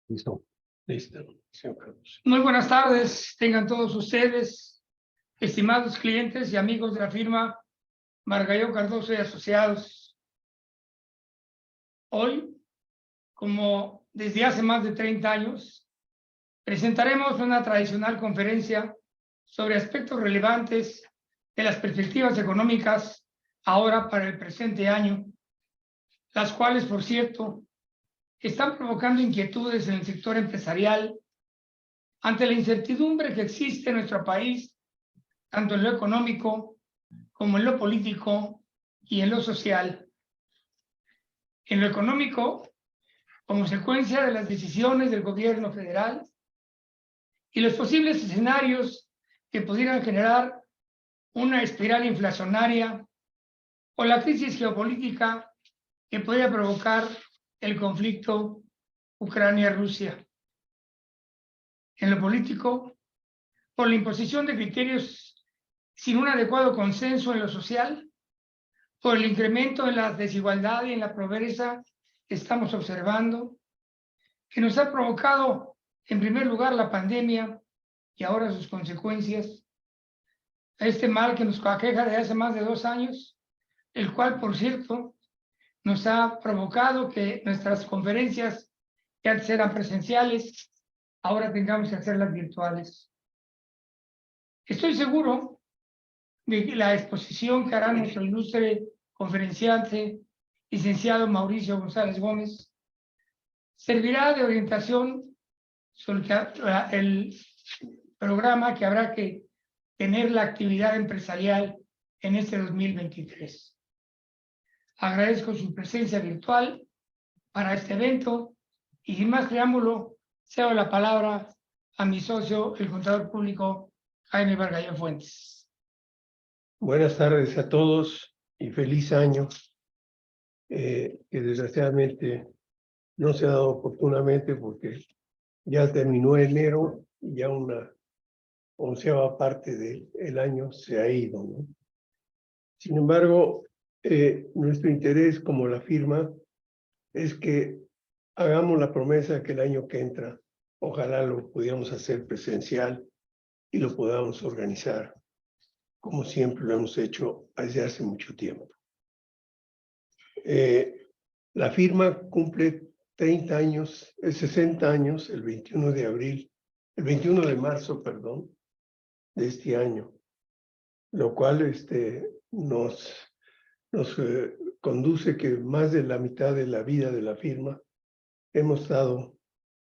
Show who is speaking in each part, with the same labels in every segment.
Speaker 1: Listo. Listo, señor Carlos.
Speaker 2: Muy buenas tardes, tengan todos ustedes, estimados clientes y amigos de la firma Margallo Cardoso y Asociados. Hoy, como desde hace más de 30 años, presentaremos una tradicional conferencia sobre aspectos relevantes de las perspectivas económicas ahora para el presente año, las cuales, por cierto, están provocando inquietudes en el sector empresarial ante la incertidumbre que existe en nuestro país, tanto en lo económico como en lo político y en lo social. En lo económico, como consecuencia de las decisiones del gobierno federal y los posibles escenarios que pudieran generar una espiral inflacionaria o la crisis geopolítica que podría provocar el conflicto Ucrania-Rusia. En lo político, por la imposición de criterios sin un adecuado consenso en lo social, por el incremento en la desigualdad y en la pobreza que estamos observando, que nos ha provocado, en primer lugar, la pandemia y ahora sus consecuencias, a este mal que nos aqueja desde hace más de 2 años, el cual, por cierto, nos ha provocado que nuestras conferencias, que antes eran presenciales, ahora tengamos que hacerlas virtuales. Estoy seguro de que la exposición que hará nuestro ilustre conferenciante, licenciado Mauricio González Gómez, servirá de orientación sobre el programa que habrá que tener la actividad empresarial en este 2023. Agradezco su presencia virtual para este evento y sin más preámbulo, cedo la palabra a mi socio, el contador público Jaime Margallo Fuentes.
Speaker 1: Buenas tardes a todos y feliz año, que desgraciadamente no se ha dado oportunamente porque ya terminó enero y ya una 11ª parte del año se ha ido, ¿no? Sin embargo, nuestro interés como la firma es que hagamos la promesa que el año que entra, ojalá lo pudiéramos hacer presencial y lo podamos organizar, como siempre lo hemos hecho desde hace mucho tiempo. La firma cumple 30 años, 60 años, el 21 de marzo, perdón, de este año, lo cual nos conduce que más de la mitad de la vida de la firma hemos estado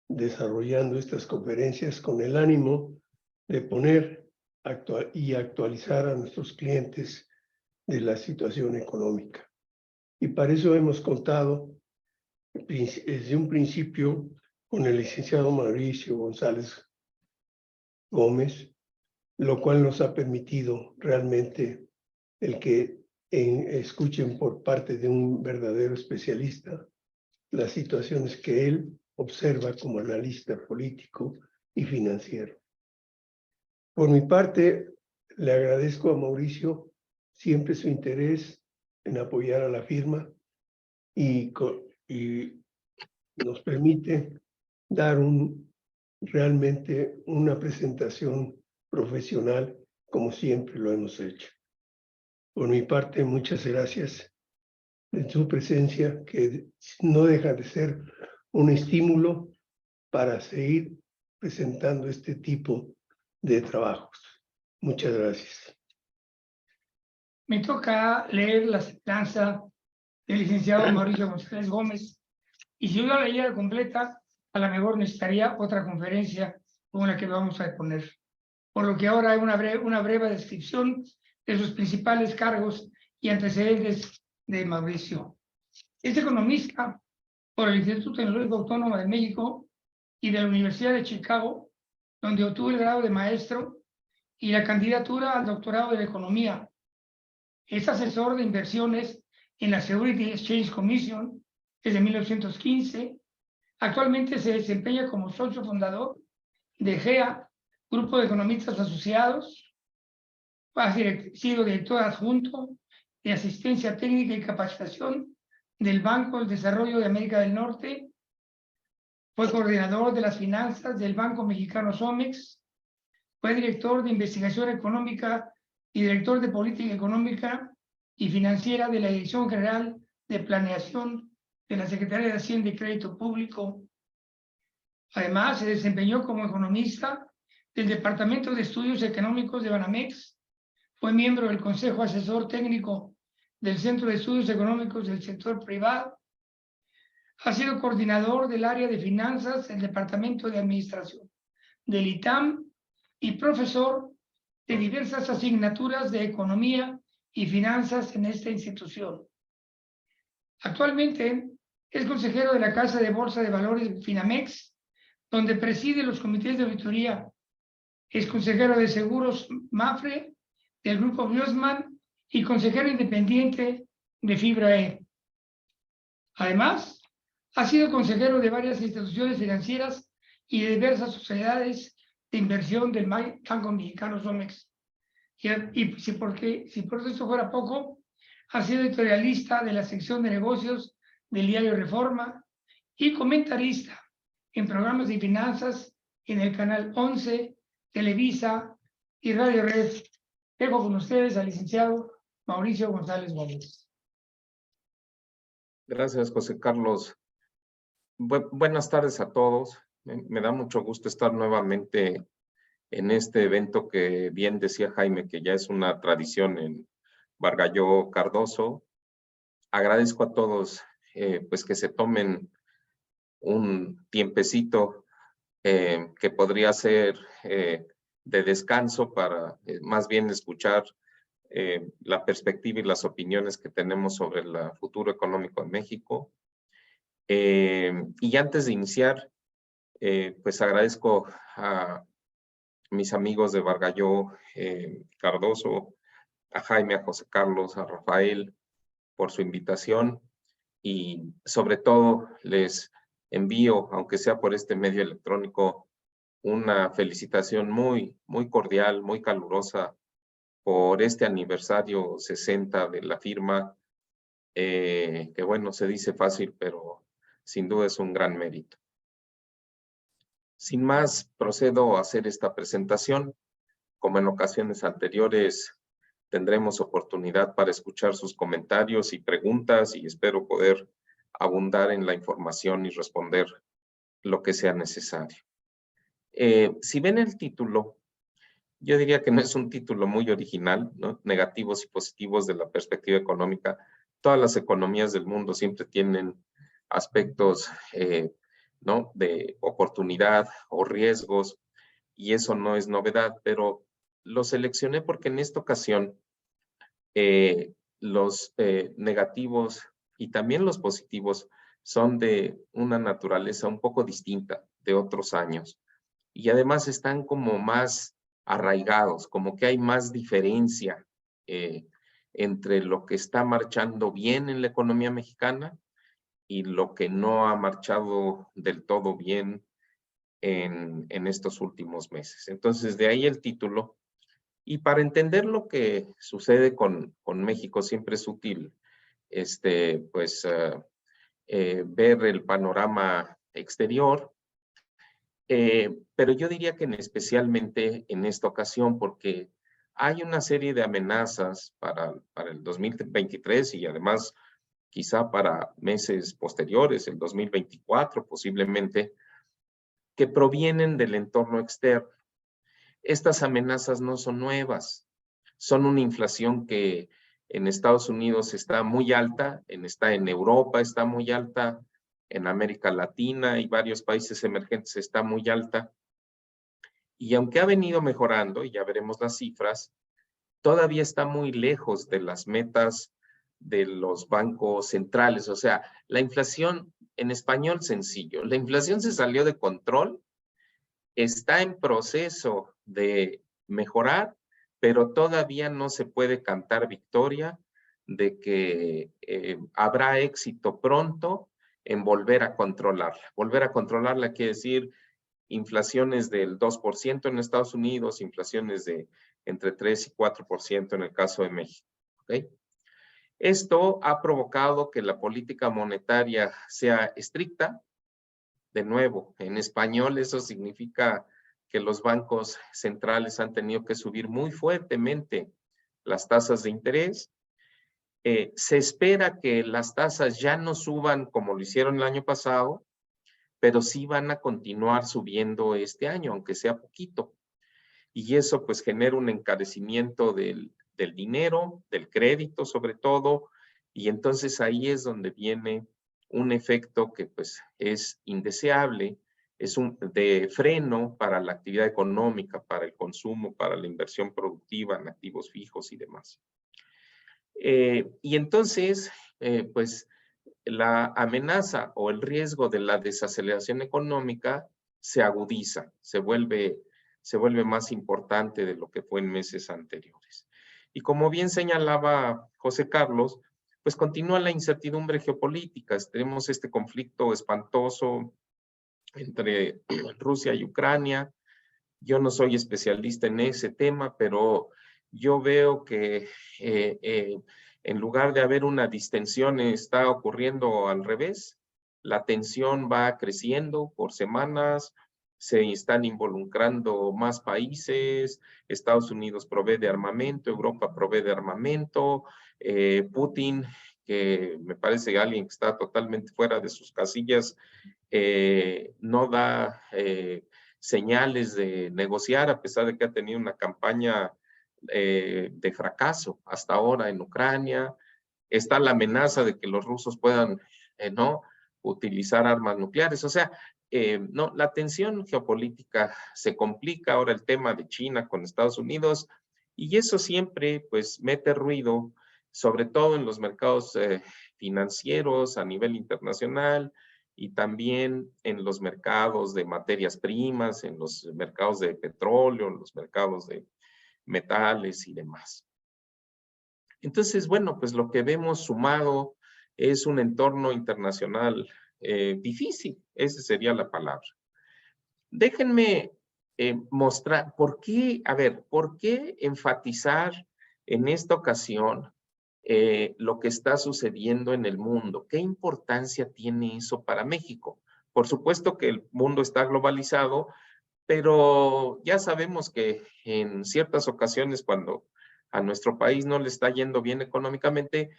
Speaker 1: desarrollando estas conferencias con el ánimo de poner y actualizar a nuestros clientes de la situación económica. Y para eso hemos contado desde un principio con el licenciado Mauricio González Gómez, lo cual nos ha permitido realmente el que escuchen por parte de un verdadero especialista las situaciones que él observa como analista político y financiero. Por mi parte, le agradezco a Mauricio siempre su interés en apoyar a la firma y nos permite dar realmente una presentación profesional como siempre lo hemos hecho. Por mi parte, muchas gracias de su presencia, que no deja de ser un estímulo para seguir presentando este tipo de trabajos. Muchas gracias.
Speaker 2: Me toca leer la semblanza del licenciado Mauricio González Gómez, y si yo la leyera completa, a lo mejor necesitaría otra conferencia como la que vamos a exponer. Por lo que ahora hay una breve descripción de sus principales cargos y antecedentes de Mauricio. Es economista por el Instituto Tecnológico Autónomo de México y de la Universidad de Chicago, donde obtuvo el grado de maestro y la candidatura al doctorado de Economía. Es asesor de inversiones en la Securities Exchange Commission desde 1915. Actualmente se desempeña como socio fundador de GEA, Grupo de Economistas Asociados. Ha sido director adjunto de Asistencia Técnica y Capacitación del Banco del Desarrollo de América del Norte. Fue coordinador de las finanzas del Banco Mexicano Somex. Fue director de investigación económica y director de política económica y financiera de la Dirección General de Planeación de la Secretaría de Hacienda y Crédito Público. Además, se desempeñó como economista del Departamento de Estudios Económicos de Banamex. Fue miembro del Consejo Asesor Técnico del Centro de Estudios Económicos del Sector Privado. Ha sido coordinador del área de finanzas del Departamento de Administración del ITAM y profesor de diversas asignaturas de economía y finanzas en esta institución. Actualmente es consejero de la Casa de Bolsa de Valores Finamex, donde preside los comités de auditoría. Es consejero de seguros Mafre del grupo Biosman y consejero independiente de Fibra E. Además, ha sido consejero de varias instituciones financieras y de diversas sociedades de inversión del Banco Mexicano Somex. Y si por esto fuera poco, ha sido editorialista de la sección de negocios del diario Reforma y comentarista en programas de finanzas en el canal 11, Televisa y Radio Red. Dejo con ustedes al licenciado Mauricio González Gómez.
Speaker 3: Gracias, José Carlos. Buenas tardes a todos. Me da mucho gusto estar nuevamente en este evento que bien decía Jaime, que ya es una tradición en Vargalló Cardoso. Agradezco a todos pues que se tomen un tiempecito que podría ser de descanso para más bien escuchar la perspectiva y las opiniones que tenemos sobre el futuro económico de México. Y antes de iniciar, pues agradezco a mis amigos de Vargalló Cardoso, a Jaime, a José Carlos, a Rafael, por su invitación y sobre todo les envío, aunque sea por este medio electrónico, una felicitación muy cordial, muy calurosa por este aniversario 60 de la firma, que bueno, se dice fácil, pero sin duda es un gran mérito. Sin más, procedo a hacer esta presentación. Como en ocasiones anteriores, tendremos oportunidad para escuchar sus comentarios y preguntas y espero poder abundar en la información y responder lo que sea necesario. Si ven el título, yo diría que no es un título muy original, ¿no? Negativos y positivos de la perspectiva económica. Todas las economías del mundo siempre tienen aspectos ¿no? de oportunidad o riesgos, y eso no es novedad, pero lo seleccioné porque en esta ocasión los negativos y también los positivos son de una naturaleza un poco distinta de otros años, y además están como más arraigados, como que hay más diferencia entre lo que está marchando bien en la economía mexicana y lo que no ha marchado del todo bien en estos últimos meses. Entonces, de ahí el título. Y para entender lo que sucede con México, siempre es útil ver el panorama exterior. Pero yo diría que especialmente en esta ocasión, porque hay una serie de amenazas para el 2023 y además quizá para meses posteriores, el 2024 posiblemente, que provienen del entorno externo. Estas amenazas no son nuevas, son una inflación que en Estados Unidos está muy alta, está en Europa está muy alta, en América Latina y varios países emergentes está muy alta. Y aunque ha venido mejorando, y ya veremos las cifras, todavía está muy lejos de las metas de los bancos centrales. O sea, la inflación, en español sencillo, la inflación se salió de control, está en proceso de mejorar, pero todavía no se puede cantar victoria de que habrá éxito pronto en volver a controlarla. Volver a controlarla quiere decir inflaciones del 2% en Estados Unidos, inflaciones de entre 3 y 4% en el caso de México. ¿Okay? Esto ha provocado que la política monetaria sea estricta, de nuevo, en español eso significa que los bancos centrales han tenido que subir muy fuertemente las tasas de interés. Se espera que las tasas ya no suban como lo hicieron el año pasado, pero sí van a continuar subiendo este año, aunque sea poquito. Y eso pues genera un encarecimiento del dinero, del crédito sobre todo, y entonces ahí es donde viene un efecto que pues es indeseable, es un de freno para la actividad económica, para el consumo, para la inversión productiva en activos fijos y demás. Y entonces, pues la amenaza o el riesgo de la desaceleración económica se agudiza, se vuelve más importante de lo que fue en meses anteriores. Y como bien señalaba José Carlos, pues continúa la incertidumbre geopolítica. Tenemos este conflicto espantoso entre Rusia y Ucrania. Yo no soy especialista en ese tema, pero yo veo que en lugar de haber una distensión, está ocurriendo al revés. La tensión va creciendo por semanas, se están involucrando más países, Estados Unidos provee de armamento, Europa provee de armamento, Putin, que me parece alguien que está totalmente fuera de sus casillas, no da señales de negociar, a pesar de que ha tenido una campaña de fracaso hasta ahora en Ucrania. Está la amenaza de que los rusos puedan ¿no? utilizar armas nucleares. O sea, no, la tensión geopolítica se complica. Ahora el tema de China con Estados Unidos, y eso siempre pues mete ruido, sobre todo en los mercados financieros a nivel internacional, y también en los mercados de materias primas, en los mercados de petróleo, en los mercados de metales y demás. Entonces, bueno, pues lo que vemos sumado es un entorno internacional difícil, esa sería la palabra. Déjenme mostrar por qué, a ver, por qué enfatizar en esta ocasión lo que está sucediendo en el mundo. ¿Qué importancia tiene eso para México? Por supuesto que el mundo está globalizado, pero ya sabemos que en ciertas ocasiones cuando a nuestro país no le está yendo bien económicamente,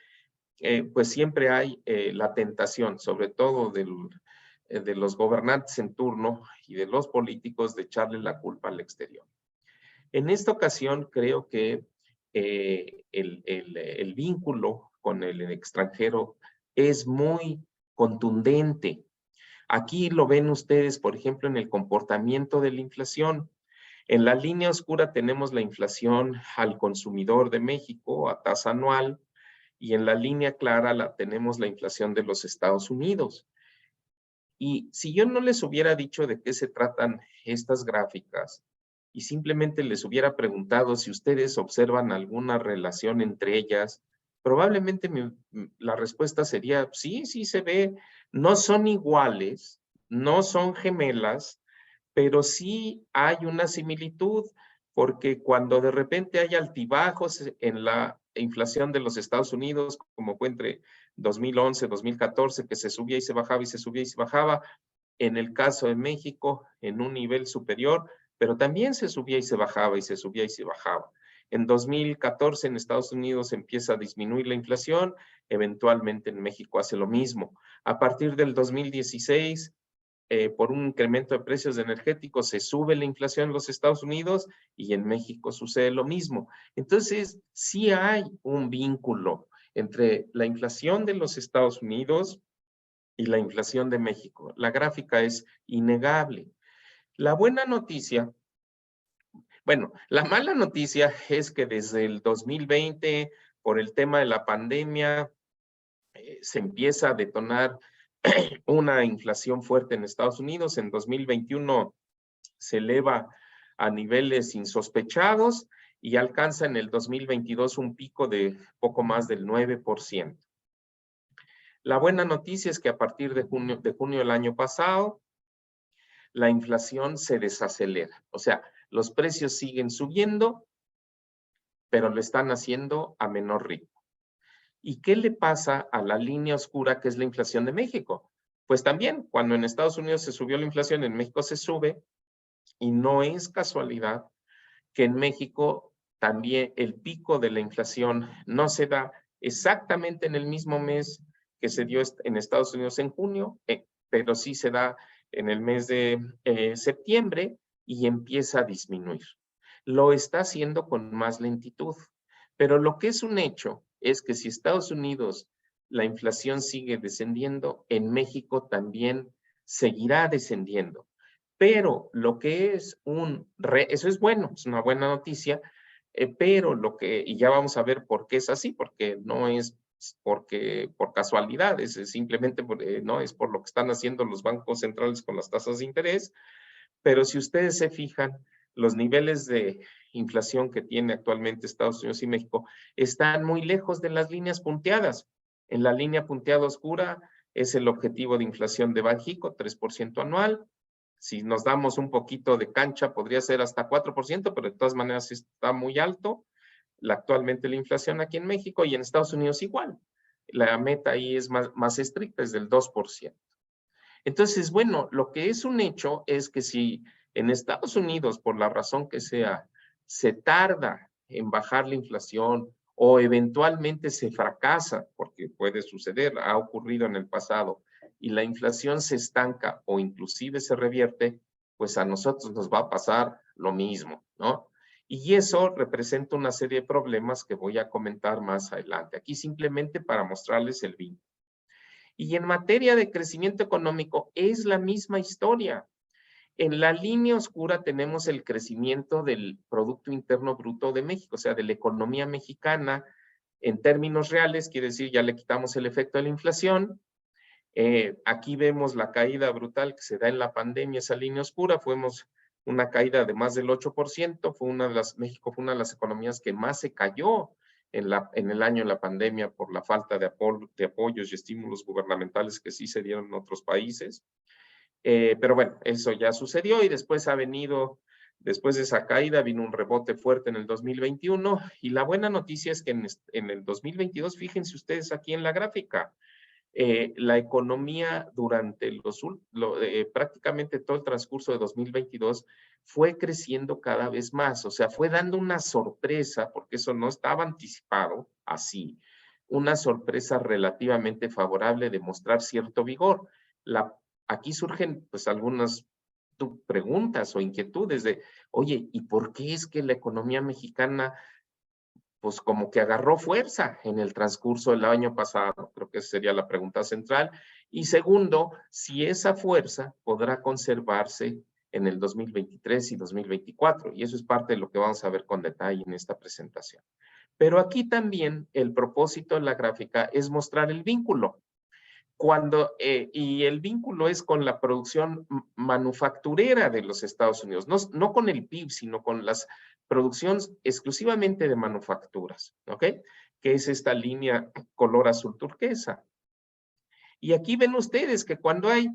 Speaker 3: pues siempre hay la tentación, sobre todo de los gobernantes en turno y de los políticos, de echarle la culpa al exterior. En esta ocasión creo que el vínculo con el extranjero es muy contundente. Aquí lo ven ustedes, por ejemplo, en el comportamiento de la inflación. En la línea oscura tenemos la inflación al consumidor de México a tasa anual, y en la línea clara tenemos la inflación de los Estados Unidos. Y si yo no les hubiera dicho de qué se tratan estas gráficas, y simplemente les hubiera preguntado si ustedes observan alguna relación entre ellas, probablemente la respuesta sería sí, sí se ve. No son iguales, no son gemelas, pero sí hay una similitud, porque cuando de repente hay altibajos en la inflación de los Estados Unidos, como fue entre 2011, 2014, que se subía y se bajaba y se subía y se bajaba, en el caso de México, en un nivel superior, pero también se subía y se bajaba y se subía y se bajaba. En 2014 en Estados Unidos empieza a disminuir la inflación, eventualmente en México hace lo mismo. A partir del 2016, por un incremento de precios de energéticos, se sube la inflación en los Estados Unidos y en México sucede lo mismo. Entonces, sí hay un vínculo entre la inflación de los Estados Unidos y la inflación de México. La gráfica es innegable. La buena noticia, bueno, la mala noticia es que desde el 2020, por el tema de la pandemia, se empieza a detonar una inflación fuerte en Estados Unidos. En 2021 se eleva a niveles insospechados y alcanza en el 2022 un pico de poco más del 9%. La buena noticia es que a partir de junio del año pasado, la inflación se desacelera. O sea, los precios siguen subiendo, pero lo están haciendo a menor ritmo. ¿Y qué le pasa a la línea oscura, que es la inflación de México? Pues también, cuando en Estados Unidos se subió la inflación, en México se sube, y no es casualidad que en México también el pico de la inflación no se da exactamente en el mismo mes que se dio en Estados Unidos en junio, pero sí se da en el mes de septiembre y empieza a disminuir. Lo está haciendo con más lentitud, pero lo que es un hecho es que si Estados Unidos la inflación sigue descendiendo, en México también seguirá descendiendo. Pero lo que es eso es bueno, es una buena noticia, pero y ya vamos a ver por qué es así, porque no es por casualidad, es simplemente no es por lo que están haciendo los bancos centrales con las tasas de interés, pero si ustedes se fijan, los niveles de inflación que tiene actualmente Estados Unidos y México están muy lejos de las líneas punteadas. En la línea punteada oscura es el objetivo de inflación de Banxico, 3% anual. Si nos damos un poquito de cancha, podría ser hasta 4%, pero de todas maneras está muy alto. Actualmente la inflación aquí en México y en Estados Unidos igual. La meta ahí es más estricta, es del 2%. Entonces, bueno, lo que es un hecho es que si en Estados Unidos, por la razón que sea, se tarda en bajar la inflación o eventualmente se fracasa, porque puede suceder, ha ocurrido en el pasado, y la inflación se estanca o inclusive se revierte, pues a nosotros nos va a pasar lo mismo, ¿no? Y eso representa una serie de problemas que voy a comentar más adelante. Aquí simplemente para mostrarles el vínculo. Y en materia de crecimiento económico es la misma historia. En la línea oscura tenemos el crecimiento del Producto Interno Bruto de México, o sea, de la economía mexicana en términos reales, quiere decir ya le quitamos el efecto de la inflación. Aquí vemos la caída brutal que se da en la pandemia, esa línea oscura, fuimos una caída de más del 8%, México fue una de las economías que más se cayó en el año de la pandemia por la falta de apoyos y estímulos gubernamentales que sí se dieron en otros países. Pero bueno, eso ya sucedió y después después de esa caída vino un rebote fuerte en el 2021 y la buena noticia es que en el 2022, fíjense ustedes aquí en la gráfica, la economía durante prácticamente todo el transcurso de 2022 fue creciendo cada vez más, o sea, fue dando una sorpresa, porque eso no estaba anticipado así, una sorpresa relativamente favorable de mostrar cierto vigor. Aquí surgen pues algunas preguntas o inquietudes de, oye, ¿y por qué es que la economía mexicana pues como que agarró fuerza en el transcurso del año pasado? Creo que esa sería la pregunta central. Y segundo, si esa fuerza podrá conservarse en el 2023 y 2024. Y eso es parte de lo que vamos a ver con detalle en esta presentación. Pero aquí también el propósito de la gráfica es mostrar el vínculo. Y el vínculo es con la producción manufacturera de los Estados Unidos, no con el PIB, sino con las producciones exclusivamente de manufacturas, ¿ok? Que es esta línea color azul turquesa. Y aquí ven ustedes que cuando hay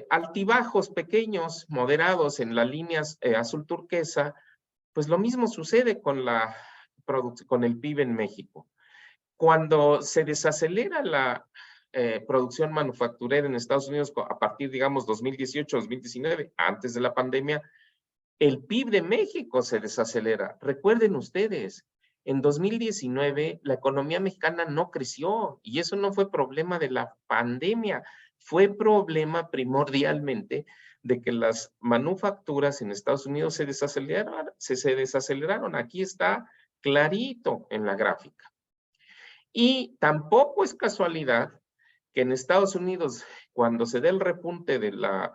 Speaker 3: altibajos pequeños, moderados en las líneas azul turquesa, pues lo mismo sucede con el PIB en México. Cuando se desacelera la producción manufacturera en Estados Unidos a partir, digamos, 2018, 2019, antes de la pandemia, el PIB de México se desacelera. Recuerden ustedes, en 2019 la economía mexicana no creció y eso no fue problema de la pandemia, fue problema primordialmente de que las manufacturas en Estados Unidos se desaceleraron. Aquí está clarito en la gráfica. Y tampoco es casualidad que en Estados Unidos, cuando se dé el repunte de la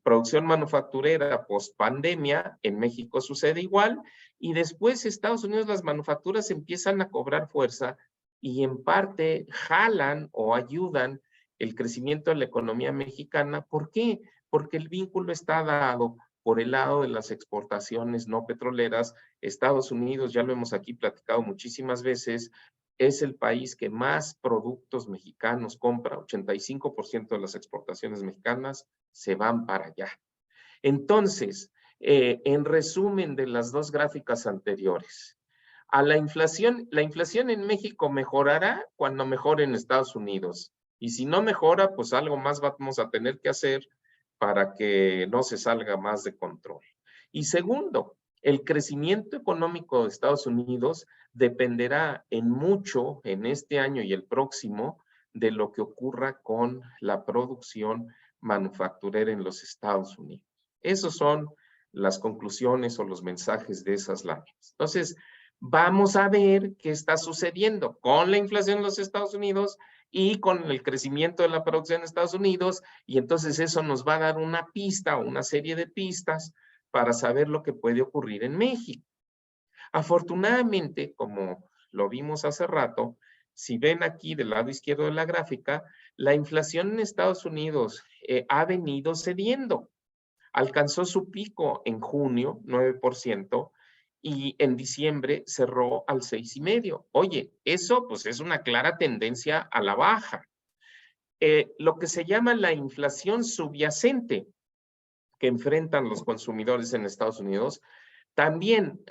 Speaker 3: producción manufacturera post pandemia, en México sucede igual, y después Estados Unidos las manufacturas empiezan a cobrar fuerza y en parte jalan o ayudan el crecimiento de la economía mexicana. ¿Por qué? Porque el vínculo está dado por el lado de las exportaciones no petroleras. Estados Unidos, ya lo hemos aquí platicado muchísimas veces, es el país que más productos mexicanos compra, 85% de las exportaciones mexicanas se van para allá. Entonces, en resumen de las dos gráficas anteriores, la inflación en México mejorará cuando mejore en Estados Unidos Y si no mejora, pues algo más vamos a tener que hacer para que no se salga más de control. Y segundo, el crecimiento económico de Estados Unidos dependerá en mucho en este año y el próximo de lo que ocurra con la producción manufacturera en los Estados Unidos. Esos son las conclusiones o los mensajes de esas láminas. Entonces, vamos a ver qué está sucediendo con la inflación en los Estados Unidos y con el crecimiento de la producción en Estados Unidos, y entonces eso nos va a dar una pista o una serie de pistas para saber lo que puede ocurrir en México. Afortunadamente, como lo vimos hace rato, si ven aquí del lado izquierdo de la gráfica, la inflación en Estados Unidos ha venido cediendo. Alcanzó su pico en junio, 9%, y en diciembre cerró al 6,5%. Oye, eso pues es una clara tendencia a la baja. Lo que se llama la inflación subyacente que enfrentan los consumidores en Estados Unidos, también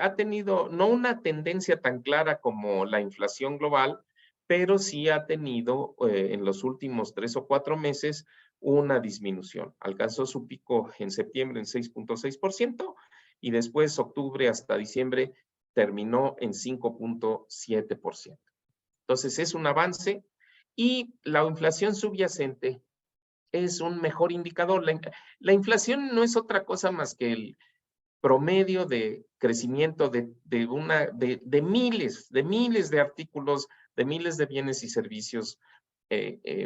Speaker 3: ha tenido no una tendencia tan clara como la inflación global, pero sí ha tenido en los últimos 3 o 4 meses una disminución. Alcanzó su pico en septiembre en 6.6% y después octubre hasta diciembre terminó en 5.7%. Entonces es un avance y la inflación subyacente es un mejor indicador. La inflación no es otra cosa más que el promedio de crecimiento de miles de artículos, de miles de bienes y servicios,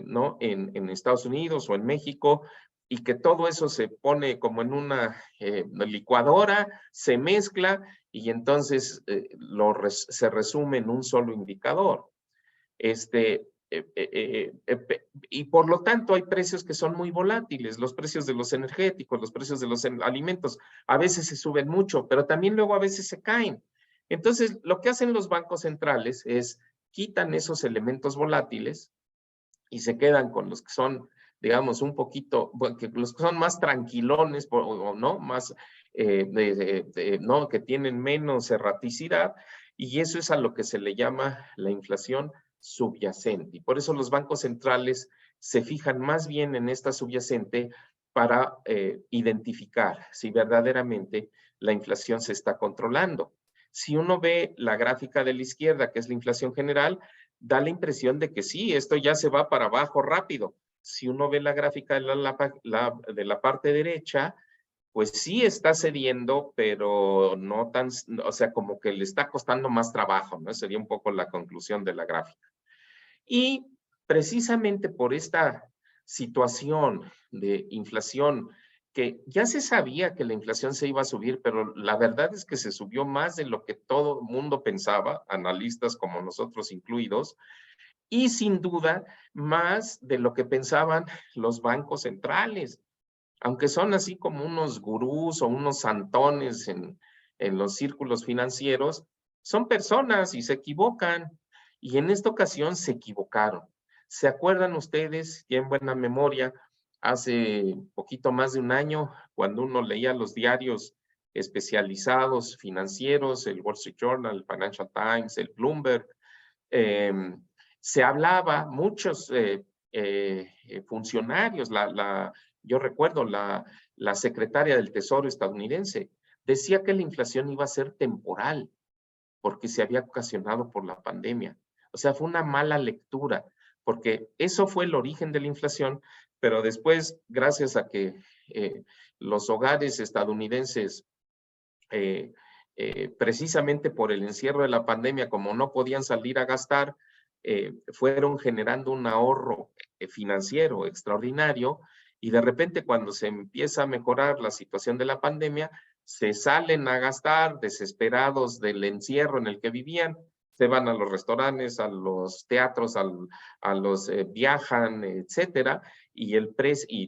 Speaker 3: ¿no? En Estados Unidos o en México, y que todo eso se pone como en una licuadora, se mezcla y entonces se resume en un solo indicador. Y por lo tanto hay precios que son muy volátiles, los precios de los energéticos, los precios de los alimentos, a veces se suben mucho, pero también luego a veces se caen. Entonces, lo que hacen los bancos centrales es quitan esos elementos volátiles y se quedan con los que son, digamos, un poquito, bueno, los que son más tranquilones, o no, más, no, que tienen menos erraticidad, y eso es a lo que se le llama la inflación subyacente. Y por eso los bancos centrales se fijan más bien en esta subyacente para identificar si verdaderamente la inflación se está controlando. Si uno ve la gráfica de la izquierda, que es la inflación general, da la impresión de que sí, esto ya se va para abajo rápido. Si uno ve la gráfica de la parte derecha, pues sí está cediendo, pero no tan, o sea, como que le está costando más trabajo, ¿no? Sería un poco la conclusión de la gráfica. Y precisamente por esta situación de inflación, que ya se sabía que la inflación se iba a subir, pero la verdad es que se subió más de lo que todo el mundo pensaba, analistas como nosotros incluidos, y sin duda más de lo que pensaban los bancos centrales, aunque son así como unos gurús o unos santones en los círculos financieros, son personas y se equivocan. Y en esta ocasión se equivocaron. ¿Se acuerdan ustedes, ya en buena memoria, hace poquito más de un año, cuando uno leía los diarios especializados financieros, el Wall Street Journal, el Financial Times, el Bloomberg, se hablaba, muchos funcionarios, yo recuerdo la secretaria del Tesoro estadounidense, decía que la inflación iba a ser temporal, porque se había ocasionado por la pandemia. O sea, fue una mala lectura, porque eso fue el origen de la inflación, pero después, gracias a que los hogares estadounidenses, precisamente por el encierro de la pandemia, como no podían salir a gastar, fueron generando un ahorro financiero extraordinario, y de repente cuando se empieza a mejorar la situación de la pandemia, se salen a gastar desesperados del encierro en el que vivían, se van a los restaurantes, a los teatros, viajan, etcétera, y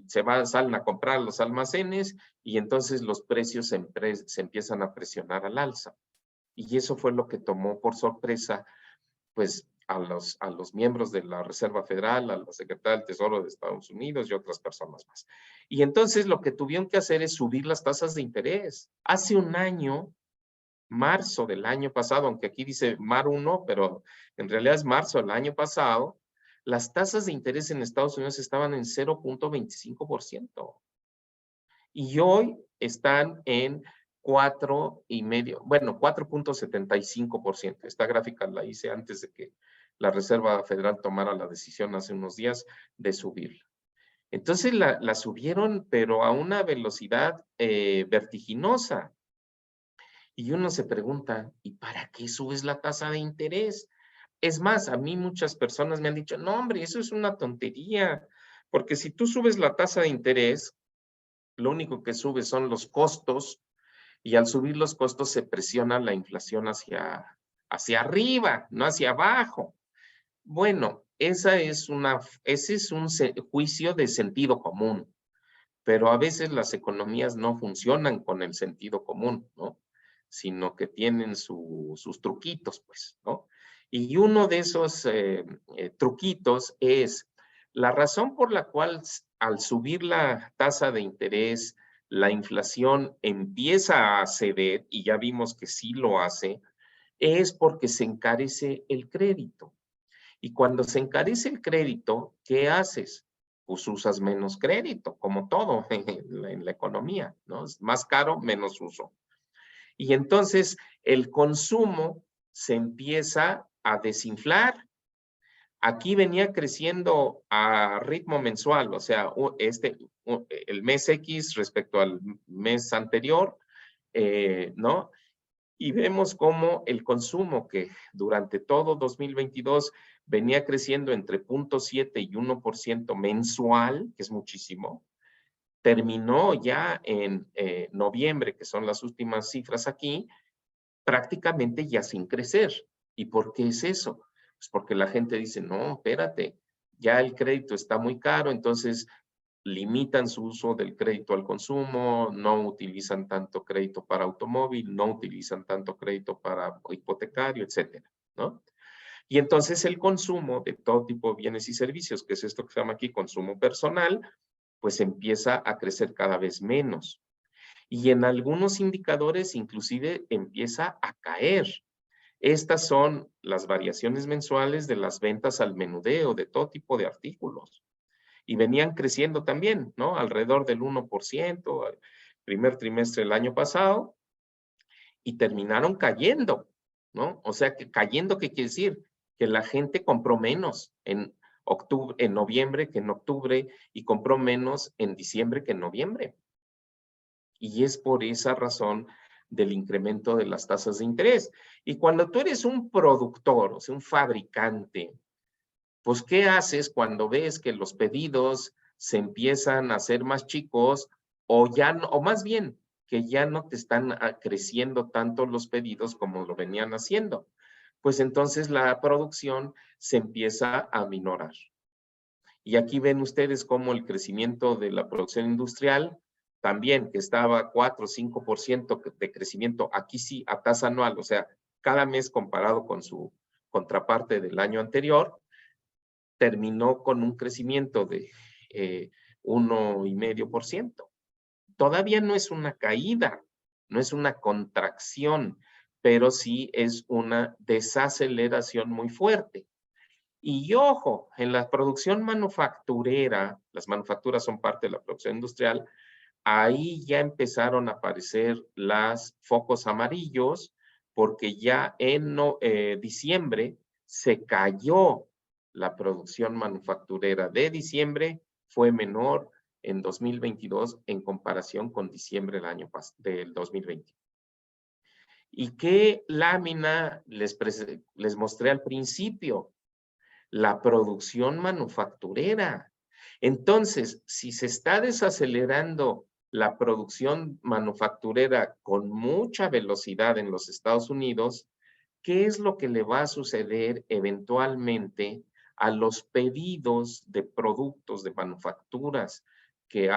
Speaker 3: salen a comprar a los almacenes, y entonces los precios se empiezan a presionar al alza. Y eso fue lo que tomó por sorpresa, pues, a los miembros de la Reserva Federal, a la Secretaría del Tesoro de Estados Unidos y otras personas más. Y entonces lo que tuvieron que hacer es subir las tasas de interés. Hace un año, marzo del año pasado, aunque aquí dice Mar 1, pero en realidad es marzo del año pasado, las tasas de interés en Estados Unidos estaban en 0.25%. Y hoy están en 4,5%, bueno, 4.75%. Esta gráfica la hice antes de que la Reserva Federal tomara la decisión hace unos días de subirla. Entonces la subieron, pero a una velocidad vertiginosa. Y uno se pregunta, ¿y para qué subes la tasa de interés? Es más, a mí muchas personas me han dicho, no, hombre, eso es una tontería, porque si tú subes la tasa de interés, lo único que sube son los costos, y al subir los costos se presiona la inflación hacia arriba, no hacia abajo. Bueno, ese es un juicio de sentido común, pero a veces las economías no funcionan con el sentido común, ¿no? Sino que tienen sus truquitos, pues, ¿no? Y uno de esos truquitos es la razón por la cual al subir la tasa de interés, la inflación empieza a ceder, y ya vimos que sí lo hace, es porque se encarece el crédito. Y cuando se encarece el crédito, ¿qué haces? Pues usas menos crédito, como todo en la economía, ¿no? Es más caro, menos uso. Y entonces el consumo se empieza a desinflar. Aquí venía creciendo a ritmo mensual, o sea, el mes X respecto al mes anterior, ¿no? Y vemos cómo el consumo, que durante todo 2022 venía creciendo entre 0.7 y 1% mensual, que es muchísimo, terminó ya en noviembre, que son las últimas cifras aquí, prácticamente ya sin crecer. ¿Y por qué es eso? Pues porque la gente dice, no, espérate, ya el crédito está muy caro, entonces limitan su uso del crédito al consumo, no utilizan tanto crédito para automóvil, no utilizan tanto crédito para hipotecario, etcétera, ¿no? Y entonces el consumo de todo tipo de bienes y servicios, que es esto que se llama aquí consumo personal, pues empieza a crecer cada vez menos. Y en algunos indicadores inclusive empieza a caer. Estas son las variaciones mensuales de las ventas al menudeo de todo tipo de artículos. Y venían creciendo también, ¿no? Alrededor del 1% al primer trimestre del año pasado, y terminaron cayendo, ¿no? O sea, que cayendo, ¿qué quiere decir? Que la gente compró menos en noviembre que en octubre, y compró menos en diciembre que en noviembre. Y es por esa razón del incremento de las tasas de interés. Y cuando tú eres un productor, o sea, un fabricante, pues, ¿qué haces cuando ves que los pedidos se empiezan a hacer más chicos, o ya no, o más bien, que ya no te están creciendo tanto los pedidos como lo venían haciendo? Pues entonces la producción se empieza a minorar. Y aquí ven ustedes cómo el crecimiento de la producción industrial, también que estaba 4 o 5% de crecimiento, aquí sí a tasa anual, o sea, cada mes comparado con su contraparte del año anterior, terminó con un crecimiento de 1,5%. Todavía no es una caída, no es una contracción, pero sí es una desaceleración muy fuerte. Y ojo, en la producción manufacturera, las manufacturas son parte de la producción industrial, ahí ya empezaron a aparecer los focos amarillos, porque ya en diciembre se cayó la producción manufacturera de diciembre, fue menor en 2022 en comparación con diciembre del 2020. ¿Y qué lámina les mostré al principio? La producción manufacturera. Entonces, si se está desacelerando la producción manufacturera con mucha velocidad en los Estados Unidos, ¿qué es lo que le va a suceder eventualmente a los pedidos de productos de manufacturas que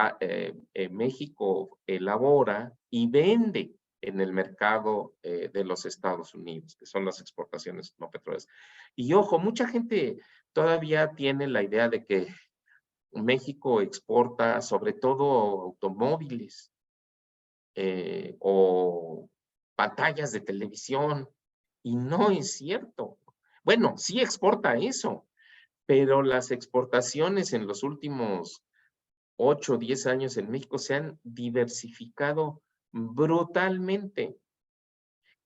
Speaker 3: México elabora y vende en el mercado de los Estados Unidos, que son las exportaciones no petroleras? Y ojo, mucha gente todavía tiene la idea de que México exporta sobre todo automóviles o pantallas de televisión, y no es cierto. Bueno, sí exporta eso, pero las exportaciones en los últimos 8 o 10 años en México se han diversificado brutalmente.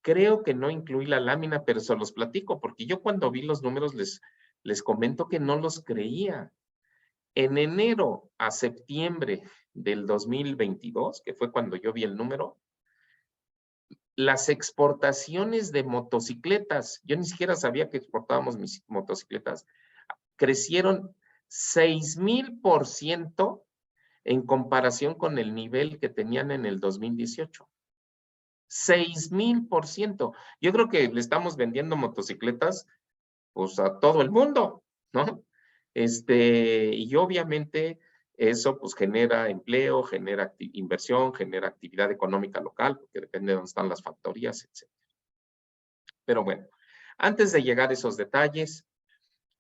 Speaker 3: Creo que no incluí la lámina, pero se los platico, porque yo cuando vi los números les comento que no los creía. En enero a septiembre del 2022, que fue cuando yo vi el número, las exportaciones de motocicletas, yo ni siquiera sabía que exportábamos mis motocicletas, crecieron 6,000% en comparación con el nivel que tenían en el 2018. 6,000%. Yo creo que le estamos vendiendo motocicletas pues a todo el mundo, ¿no? Y obviamente eso pues genera empleo, genera inversión, genera actividad económica local, porque depende de dónde están las factorías, etc. Pero bueno, antes de llegar a esos detalles,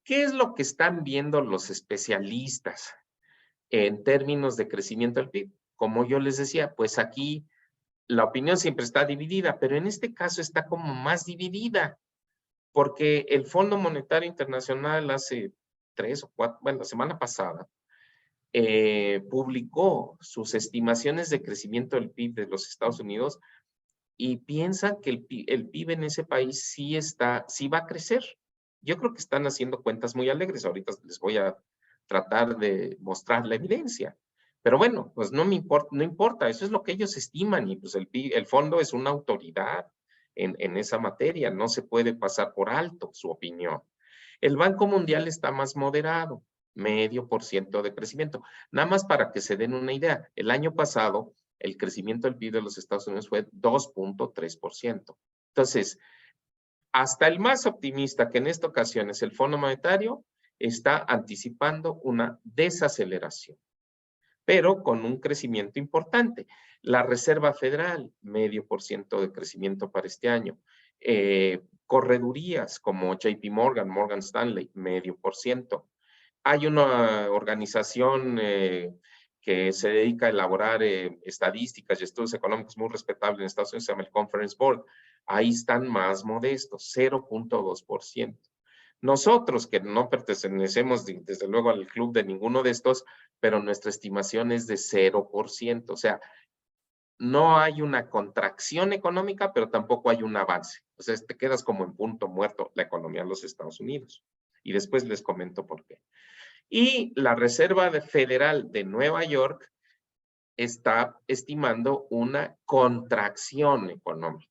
Speaker 3: ¿qué es lo que están viendo los especialistas en términos de crecimiento del PIB? Como yo les decía, pues aquí la opinión siempre está dividida, pero en este caso está como más dividida, porque el Fondo Monetario Internacional hace 3 o 4, bueno, la semana pasada, publicó sus estimaciones de crecimiento del PIB de los Estados Unidos y piensa que el PIB en ese país sí va a crecer. Yo creo que están haciendo cuentas muy alegres. Ahorita les voy a tratar de mostrar la evidencia. Pero bueno, pues no importa, eso es lo que ellos estiman y pues el fondo es una autoridad en esa materia, no se puede pasar por alto su opinión. El Banco Mundial está más moderado, 0,5% de crecimiento. Nada más para que se den una idea, el año pasado el crecimiento del PIB de los Estados Unidos fue 2,3%. Entonces, hasta el más optimista, que en esta ocasión es el Fondo Monetario, está anticipando una desaceleración, pero con un crecimiento importante. La Reserva Federal, 0,5% de crecimiento para este año. Corredurías como JP Morgan, Morgan Stanley, 0,5%. Hay una organización que se dedica a elaborar estadísticas y estudios económicos muy respetables en Estados Unidos, se llama el Conference Board. Ahí están más modestos, 0,2%. Nosotros, que no pertenecemos desde luego al club de ninguno de estos, pero nuestra estimación es de 0%. O sea, no hay una contracción económica, pero tampoco hay un avance. O sea, te quedas como en punto muerto la economía de los Estados Unidos. Y después les comento por qué. Y la Reserva Federal de Nueva York está estimando una contracción económica.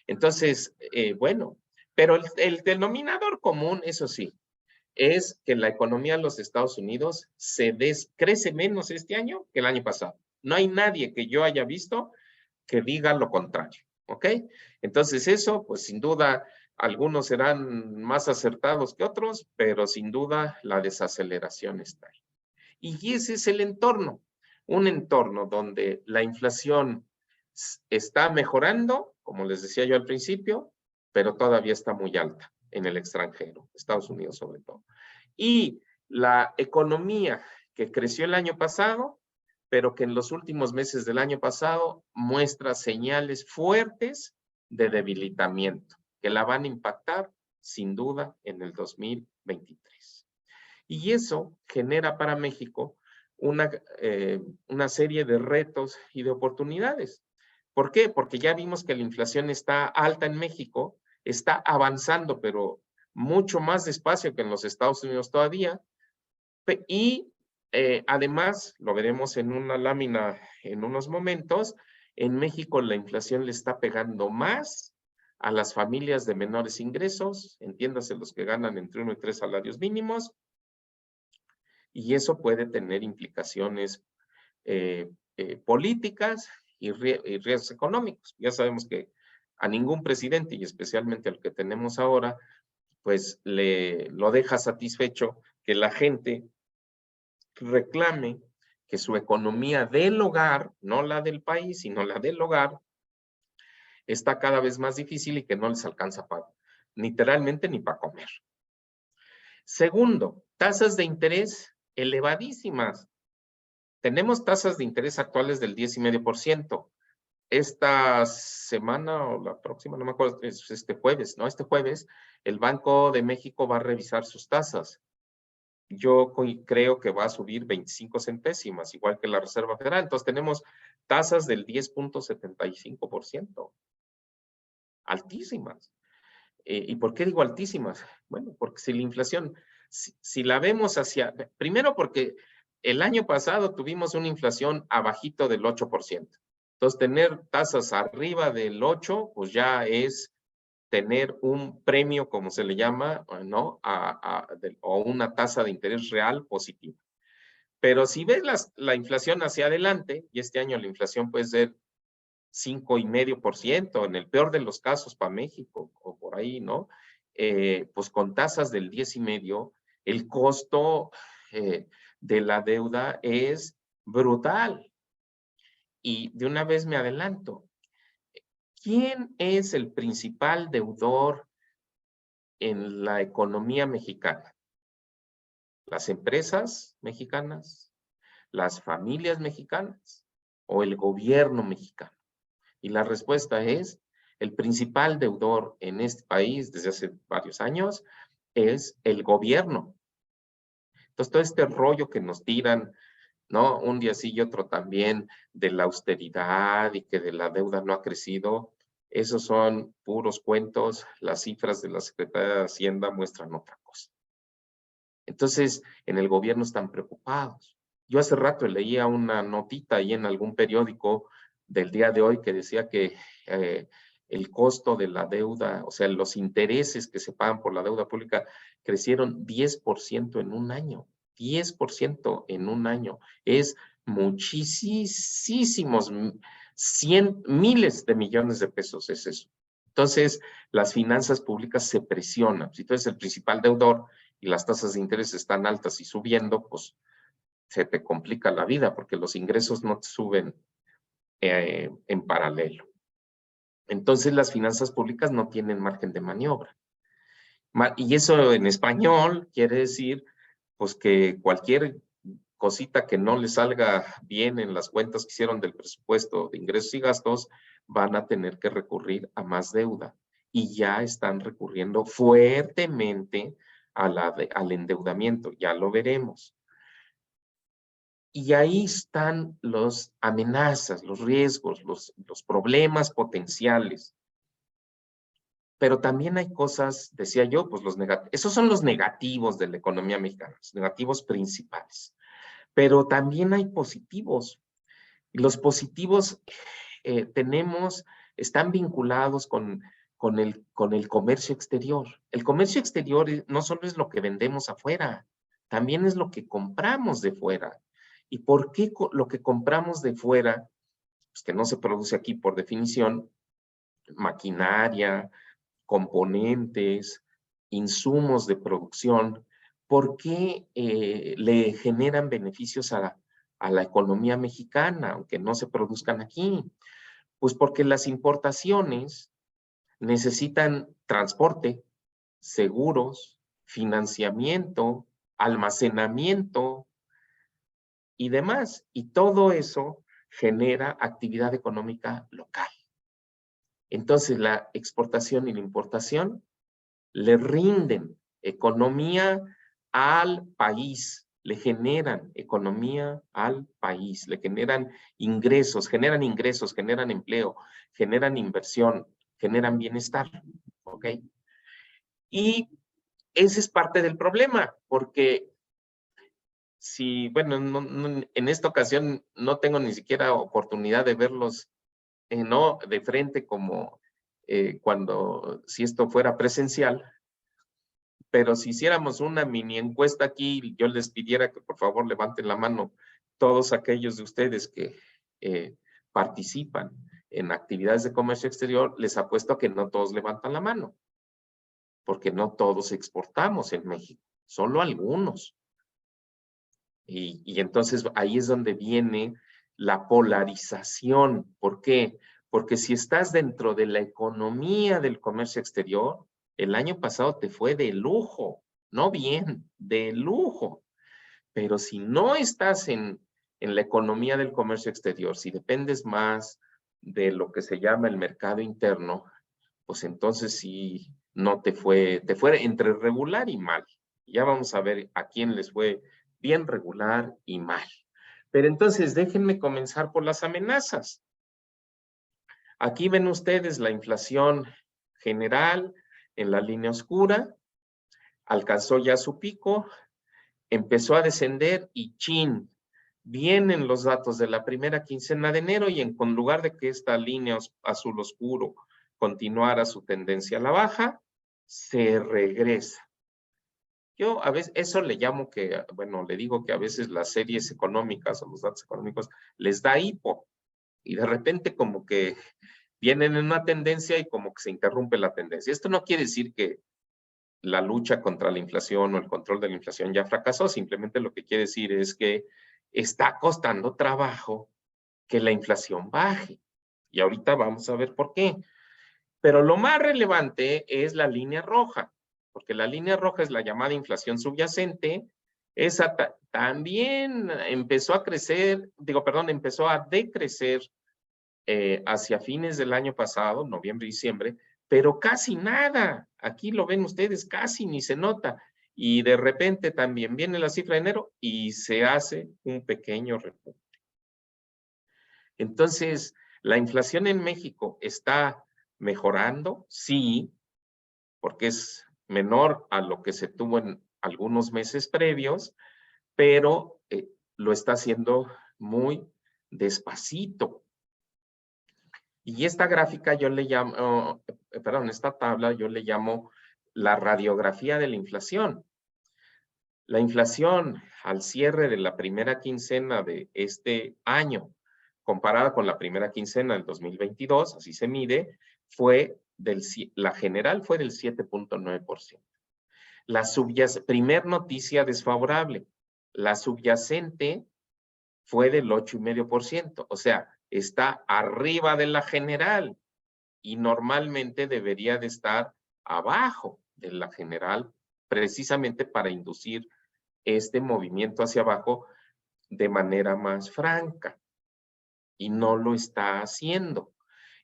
Speaker 3: Entonces, bueno, pero el denominador común, eso sí, es que la economía de los Estados Unidos crece menos este año que el año pasado. No hay nadie que yo haya visto que diga lo contrario, ¿ok? Entonces eso, pues sin duda, algunos serán más acertados que otros, pero sin duda la desaceleración está ahí. Y ese es el entorno, un entorno donde la inflación está mejorando, como les decía yo al principio, pero todavía está muy alta en el extranjero, Estados Unidos sobre todo. Y la economía que creció el año pasado, pero que en los últimos meses del año pasado muestra señales fuertes de debilitamiento, que la van a impactar sin duda en el 2023. Y eso genera para México una serie de retos y de oportunidades. ¿Por qué? Porque ya vimos que la inflación está alta en México, está avanzando, pero mucho más despacio que en los Estados Unidos todavía. Y además, lo veremos en una lámina en unos momentos, en México la inflación le está pegando más a las familias de menores ingresos, entiéndase los que ganan entre 1 y 3 salarios mínimos, y eso puede tener implicaciones políticas y riesgos económicos. Ya sabemos que a ningún presidente, y especialmente al que tenemos ahora, pues lo deja satisfecho que la gente reclame que su economía del hogar, no la del país, sino la del hogar, está cada vez más difícil y que no les alcanza para, literalmente ni para comer. Segundo, tasas de interés elevadísimas. Tenemos tasas de interés actuales del 10,5%. Esta semana o la próxima, no me acuerdo, es este jueves, ¿no? Este jueves, el Banco de México va a revisar sus tasas. yo creo que va a subir 25 centésimas, igual que la Reserva Federal. Entonces tenemos tasas del 10.75%. Altísimas. ¿Y por qué digo altísimas? Bueno, porque si la inflación, si la vemos hacia, primero porque el año pasado tuvimos una inflación abajito del 8%. Entonces, tener tasas arriba del 8, pues ya es tener un premio, como se le llama, ¿no? O una tasa de interés real positiva. Pero si ves la inflación hacia adelante, y este año la inflación puede ser 5,5%, en el peor de los casos para México, o por ahí, ¿no? Pues con tasas del 10,5%, el costo de la deuda es brutal. Y de una vez me adelanto, ¿quién es el principal deudor en la economía mexicana? ¿Las empresas mexicanas? ¿Las familias mexicanas? ¿O el gobierno mexicano? Y la respuesta es, el principal deudor en este país desde hace varios años es el gobierno. Entonces, todo este rollo que nos tiran, ¿no? Un día sí y otro también, de la austeridad y que de la deuda no ha crecido, esos son puros cuentos. Las cifras de la Secretaría de Hacienda muestran otra cosa. Entonces, en el gobierno están preocupados. Yo hace rato leía una notita ahí en algún periódico del día de hoy que decía que el costo de la deuda, o sea, los intereses que se pagan por la deuda pública crecieron 10% en un año. 10% en un año. Es muchísimos, miles de millones de pesos es eso. Entonces, las finanzas públicas se presionan. Si tú eres el principal deudor y las tasas de interés están altas y subiendo, pues se te complica la vida porque los ingresos no te suben en paralelo. Entonces las finanzas públicas no tienen margen de maniobra. Y eso en español quiere decir pues que cualquier cosita que no le salga bien en las cuentas que hicieron del presupuesto de ingresos y gastos, van a tener que recurrir a más deuda. Y ya están recurriendo fuertemente al endeudamiento, ya lo veremos. Y ahí están las amenazas, los riesgos, los problemas potenciales. Pero también hay cosas, decía yo, pues esos son los negativos de la economía mexicana, los negativos principales. Pero también hay positivos. Y los positivos están vinculados con el comercio exterior. El comercio exterior no solo es lo que vendemos afuera, también es lo que compramos de fuera. ¿Y por qué lo que compramos de fuera, pues que no se produce aquí por definición, maquinaria, componentes, insumos de producción, por qué le generan beneficios a la economía mexicana, aunque no se produzcan aquí? Pues porque las importaciones necesitan transporte, seguros, financiamiento, almacenamiento y demás. Y todo eso genera actividad económica local. Entonces, la exportación y la importación le rinden economía al país, le generan economía al país, le generan ingresos, generan empleo, generan inversión, generan bienestar, ¿ok? Y ese es parte del problema, porque bueno, en esta ocasión no tengo ni siquiera oportunidad de verlos no de frente como si esto fuera presencial, pero si hiciéramos una mini encuesta aquí, yo les pidiera que por favor levanten la mano todos aquellos de ustedes que participan en actividades de comercio exterior, les apuesto a que no todos levantan la mano, porque no todos exportamos en México, solo algunos. Y entonces ahí es donde viene la polarización. ¿Por qué? Porque si estás dentro de la economía del comercio exterior, el año pasado te fue de lujo, no bien, de lujo. Pero si no estás en la economía del comercio exterior, si dependes más de lo que se llama el mercado interno, pues entonces sí no te fue entre regular y mal. Ya vamos a ver a quién les fue bien, regular y mal. Pero entonces déjenme comenzar por las amenazas. Aquí ven ustedes la inflación general en la línea oscura, alcanzó ya su pico, empezó a descender y ¡chin! Vienen los datos de la primera quincena de enero y en lugar de que esta línea azul oscuro continuara su tendencia a la baja, se regresa. Yo a veces eso le llamo que, bueno, le digo que a veces las series económicas o los datos económicos les da hipo y de repente como que vienen en una tendencia y como que se interrumpe la tendencia. Esto no quiere decir que la lucha contra la inflación o el control de la inflación ya fracasó, simplemente lo que quiere decir es que está costando trabajo que la inflación baje. Y ahorita vamos a ver por qué. Pero lo más relevante es la línea roja, porque la línea roja es la llamada inflación subyacente. Esa también empezó a crecer, empezó a decrecer hacia fines del año pasado, noviembre y diciembre, pero casi nada. Aquí lo ven ustedes, casi ni se nota. Y de repente también viene la cifra de enero y se hace un pequeño repunte. Entonces, ¿la inflación en México está mejorando? Sí, porque es menor a lo que se tuvo en algunos meses previos, pero lo está haciendo muy despacito. Y esta gráfica yo le llamo, esta tabla yo le llamo la radiografía de la inflación. La inflación al cierre de la primera quincena de este año, comparada con la primera quincena del 2022, así se mide, la general fue del 7.9%. La primer noticia desfavorable, la subyacente fue del 8.5%, o sea, está arriba de la general y normalmente debería de estar abajo de la general precisamente para inducir este movimiento hacia abajo de manera más franca y no lo está haciendo.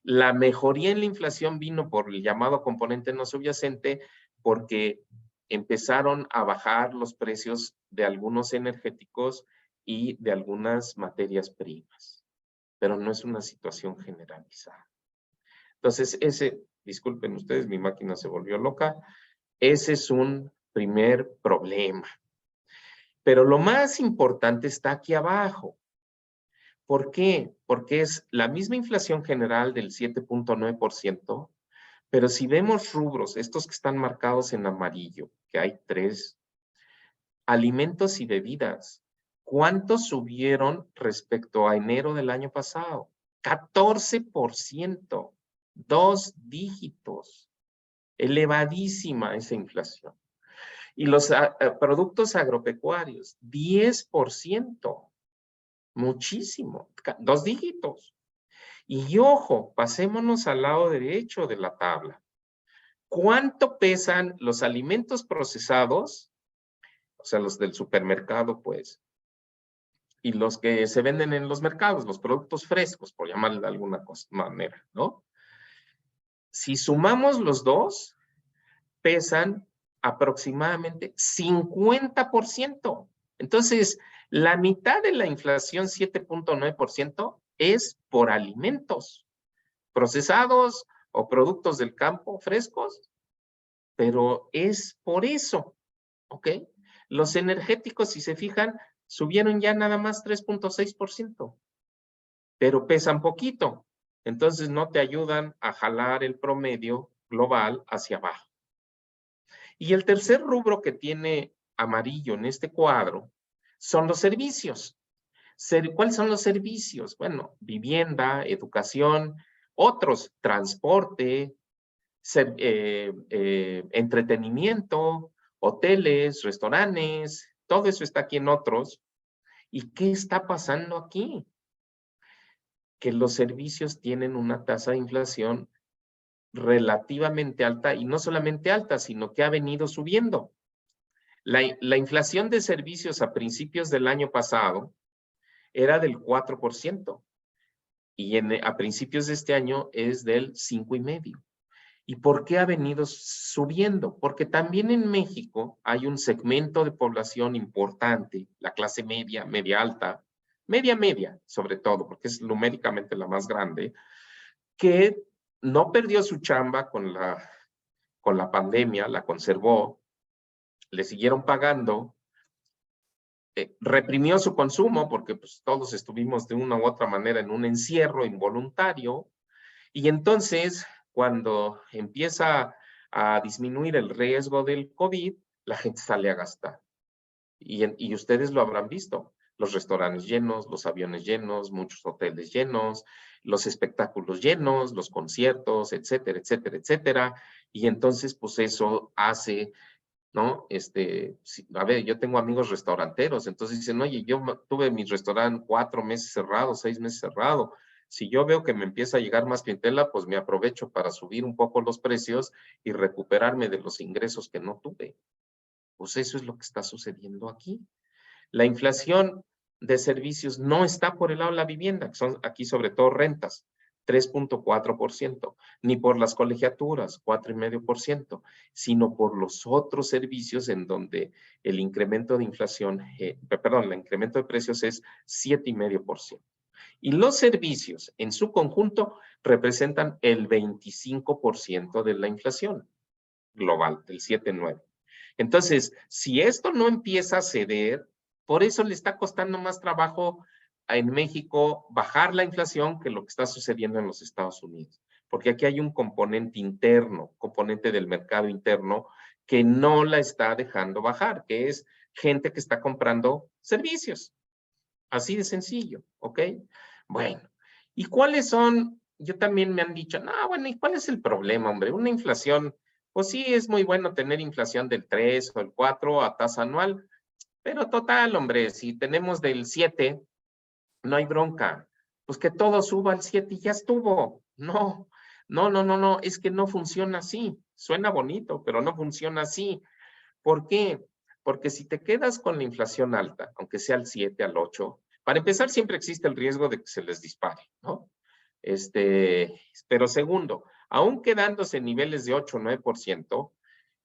Speaker 3: La mejoría en la inflación vino por el llamado componente no subyacente porque empezaron a bajar los precios de algunos energéticos y de algunas materias primas, pero no es una situación generalizada. Entonces, disculpen ustedes, mi máquina se volvió loca, ese es un primer problema. Pero lo más importante está aquí abajo. ¿Por qué? Porque es la misma inflación general del 7.9%, pero si vemos rubros, estos que están marcados en amarillo, que hay 3, alimentos y bebidas, ¿cuánto subieron respecto a enero del año pasado? 14%, 2 dígitos, elevadísima esa inflación. Y los productos agropecuarios, 10%, muchísimo, 2 dígitos. Y ojo, pasémonos al lado derecho de la tabla. ¿Cuánto pesan los alimentos procesados? O sea, los del supermercado, pues. Y los que se venden en los mercados, los productos frescos, por llamarle de alguna manera, ¿no? Si sumamos los dos, pesan aproximadamente 50%. Entonces, la mitad de la inflación, 7.9%, es por alimentos procesados o productos del campo frescos, pero es por eso, ¿ok? Los energéticos, si se fijan, subieron ya nada más 3.6%, pero pesan poquito. Entonces, no te ayudan a jalar el promedio global hacia abajo. Y el tercer rubro que tiene amarillo en este cuadro son los servicios. ¿Cuáles son los servicios? Bueno, vivienda, educación, otros, transporte, entretenimiento, hoteles, restaurantes, todo eso está aquí en otros. ¿Y qué está pasando aquí? Que los servicios tienen una tasa de inflación relativamente alta, y no solamente alta, sino que ha venido subiendo. La inflación de servicios a principios del año pasado era del 4%, y a principios de este año es del 5,5%. ¿Y por qué ha venido subiendo? Porque también en México hay un segmento de población importante, la clase media, media alta, media sobre todo, porque es numéricamente la más grande, que no perdió su chamba con la pandemia, la conservó, le siguieron pagando, reprimió su consumo porque pues, todos estuvimos de una u otra manera en un encierro involuntario, y entonces cuando empieza a disminuir el riesgo del COVID, la gente sale a gastar. Y ustedes lo habrán visto, los restaurantes llenos, los aviones llenos, muchos hoteles llenos, los espectáculos llenos, los conciertos, etcétera, etcétera, etcétera. Y entonces, pues eso hace, ¿no? A ver, yo tengo amigos restauranteros, entonces dicen, oye, yo tuve mi restaurante 4 meses cerrado, 6 meses cerrado. Si yo veo que me empieza a llegar más clientela, pues me aprovecho para subir un poco los precios y recuperarme de los ingresos que no tuve. Pues eso es lo que está sucediendo aquí. La inflación de servicios no está por el lado de la vivienda, que son aquí sobre todo rentas, 3.4%, ni por las colegiaturas, 4.5%, sino por los otros servicios en donde el incremento de inflación, el incremento de precios es 7.5%. Y los servicios en su conjunto representan el 25% de la inflación global, del 7.9%. Entonces, si esto no empieza a ceder, por eso le está costando más trabajo en México bajar la inflación que lo que está sucediendo en los Estados Unidos. Porque aquí hay un componente interno, componente del mercado interno, que no la está dejando bajar, que es gente que está comprando servicios. Así de sencillo, ¿ok? Bueno, ¿y cuáles son? Yo también me han dicho, no, bueno, ¿y cuál es el problema, hombre? Una inflación, pues sí, es muy bueno tener inflación del 3 o el 4 a tasa anual, pero total, hombre, si tenemos del 7, no hay bronca. Pues que todo suba al 7 y ya estuvo. No, es que no funciona así. Suena bonito, pero no funciona así. ¿Por qué? Porque si te quedas con la inflación alta, aunque sea al 7, al 8, para empezar siempre existe el riesgo de que se les dispare, ¿no? Pero segundo, aún quedándose en niveles de 8 o 9%,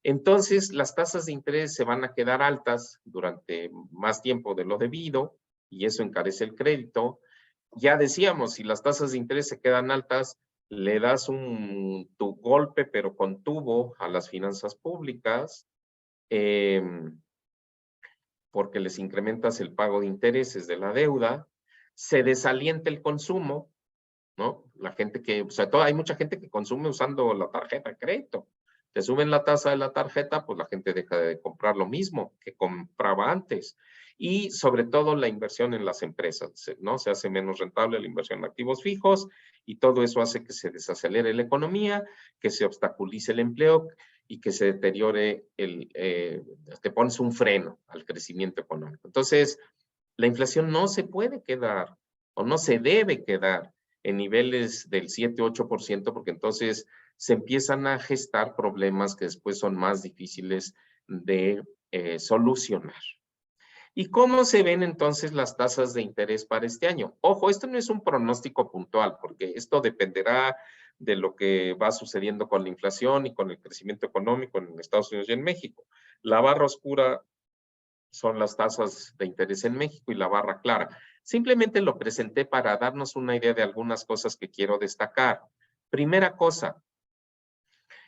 Speaker 3: entonces las tasas de interés se van a quedar altas durante más tiempo de lo debido y eso encarece el crédito. Ya decíamos, si las tasas de interés se quedan altas, le das tu golpe, pero con tubo a las finanzas públicas, porque les incrementas el pago de intereses de la deuda, se desalienta el consumo, ¿no? La gente que, o sea, hay mucha gente que consume usando la tarjeta de crédito. Te suben la tasa de la tarjeta, pues la gente deja de comprar lo mismo que compraba antes. Y sobre todo la inversión en las empresas, ¿no? Se hace menos rentable la inversión en activos fijos y todo eso hace que se desacelere la economía, que se obstaculice el empleo y que se deteriore te pones un freno al crecimiento económico. Entonces, la inflación no se puede quedar o no se debe quedar en niveles del 7-8%, porque entonces se empiezan a gestar problemas que después son más difíciles de solucionar. ¿Y cómo se ven entonces las tasas de interés para este año? Ojo, esto no es un pronóstico puntual, porque esto dependerá de lo que va sucediendo con la inflación y con el crecimiento económico en Estados Unidos y en México. La barra oscura son las tasas de interés en México y la barra clara. Simplemente lo presenté para darnos una idea de algunas cosas que quiero destacar. Primera cosa,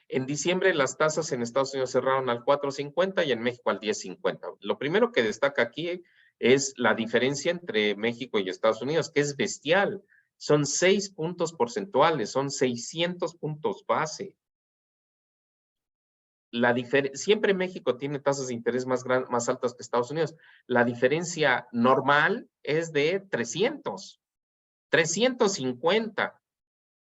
Speaker 3: en diciembre las tasas en Estados Unidos cerraron al 4.50 y en México al 10.50. Lo primero que destaca aquí es la diferencia entre México y Estados Unidos, que es bestial. Son 6 puntos porcentuales, son 600 puntos base. Siempre México tiene tasas de interés más altas que Estados Unidos. La diferencia normal es de 300, 350,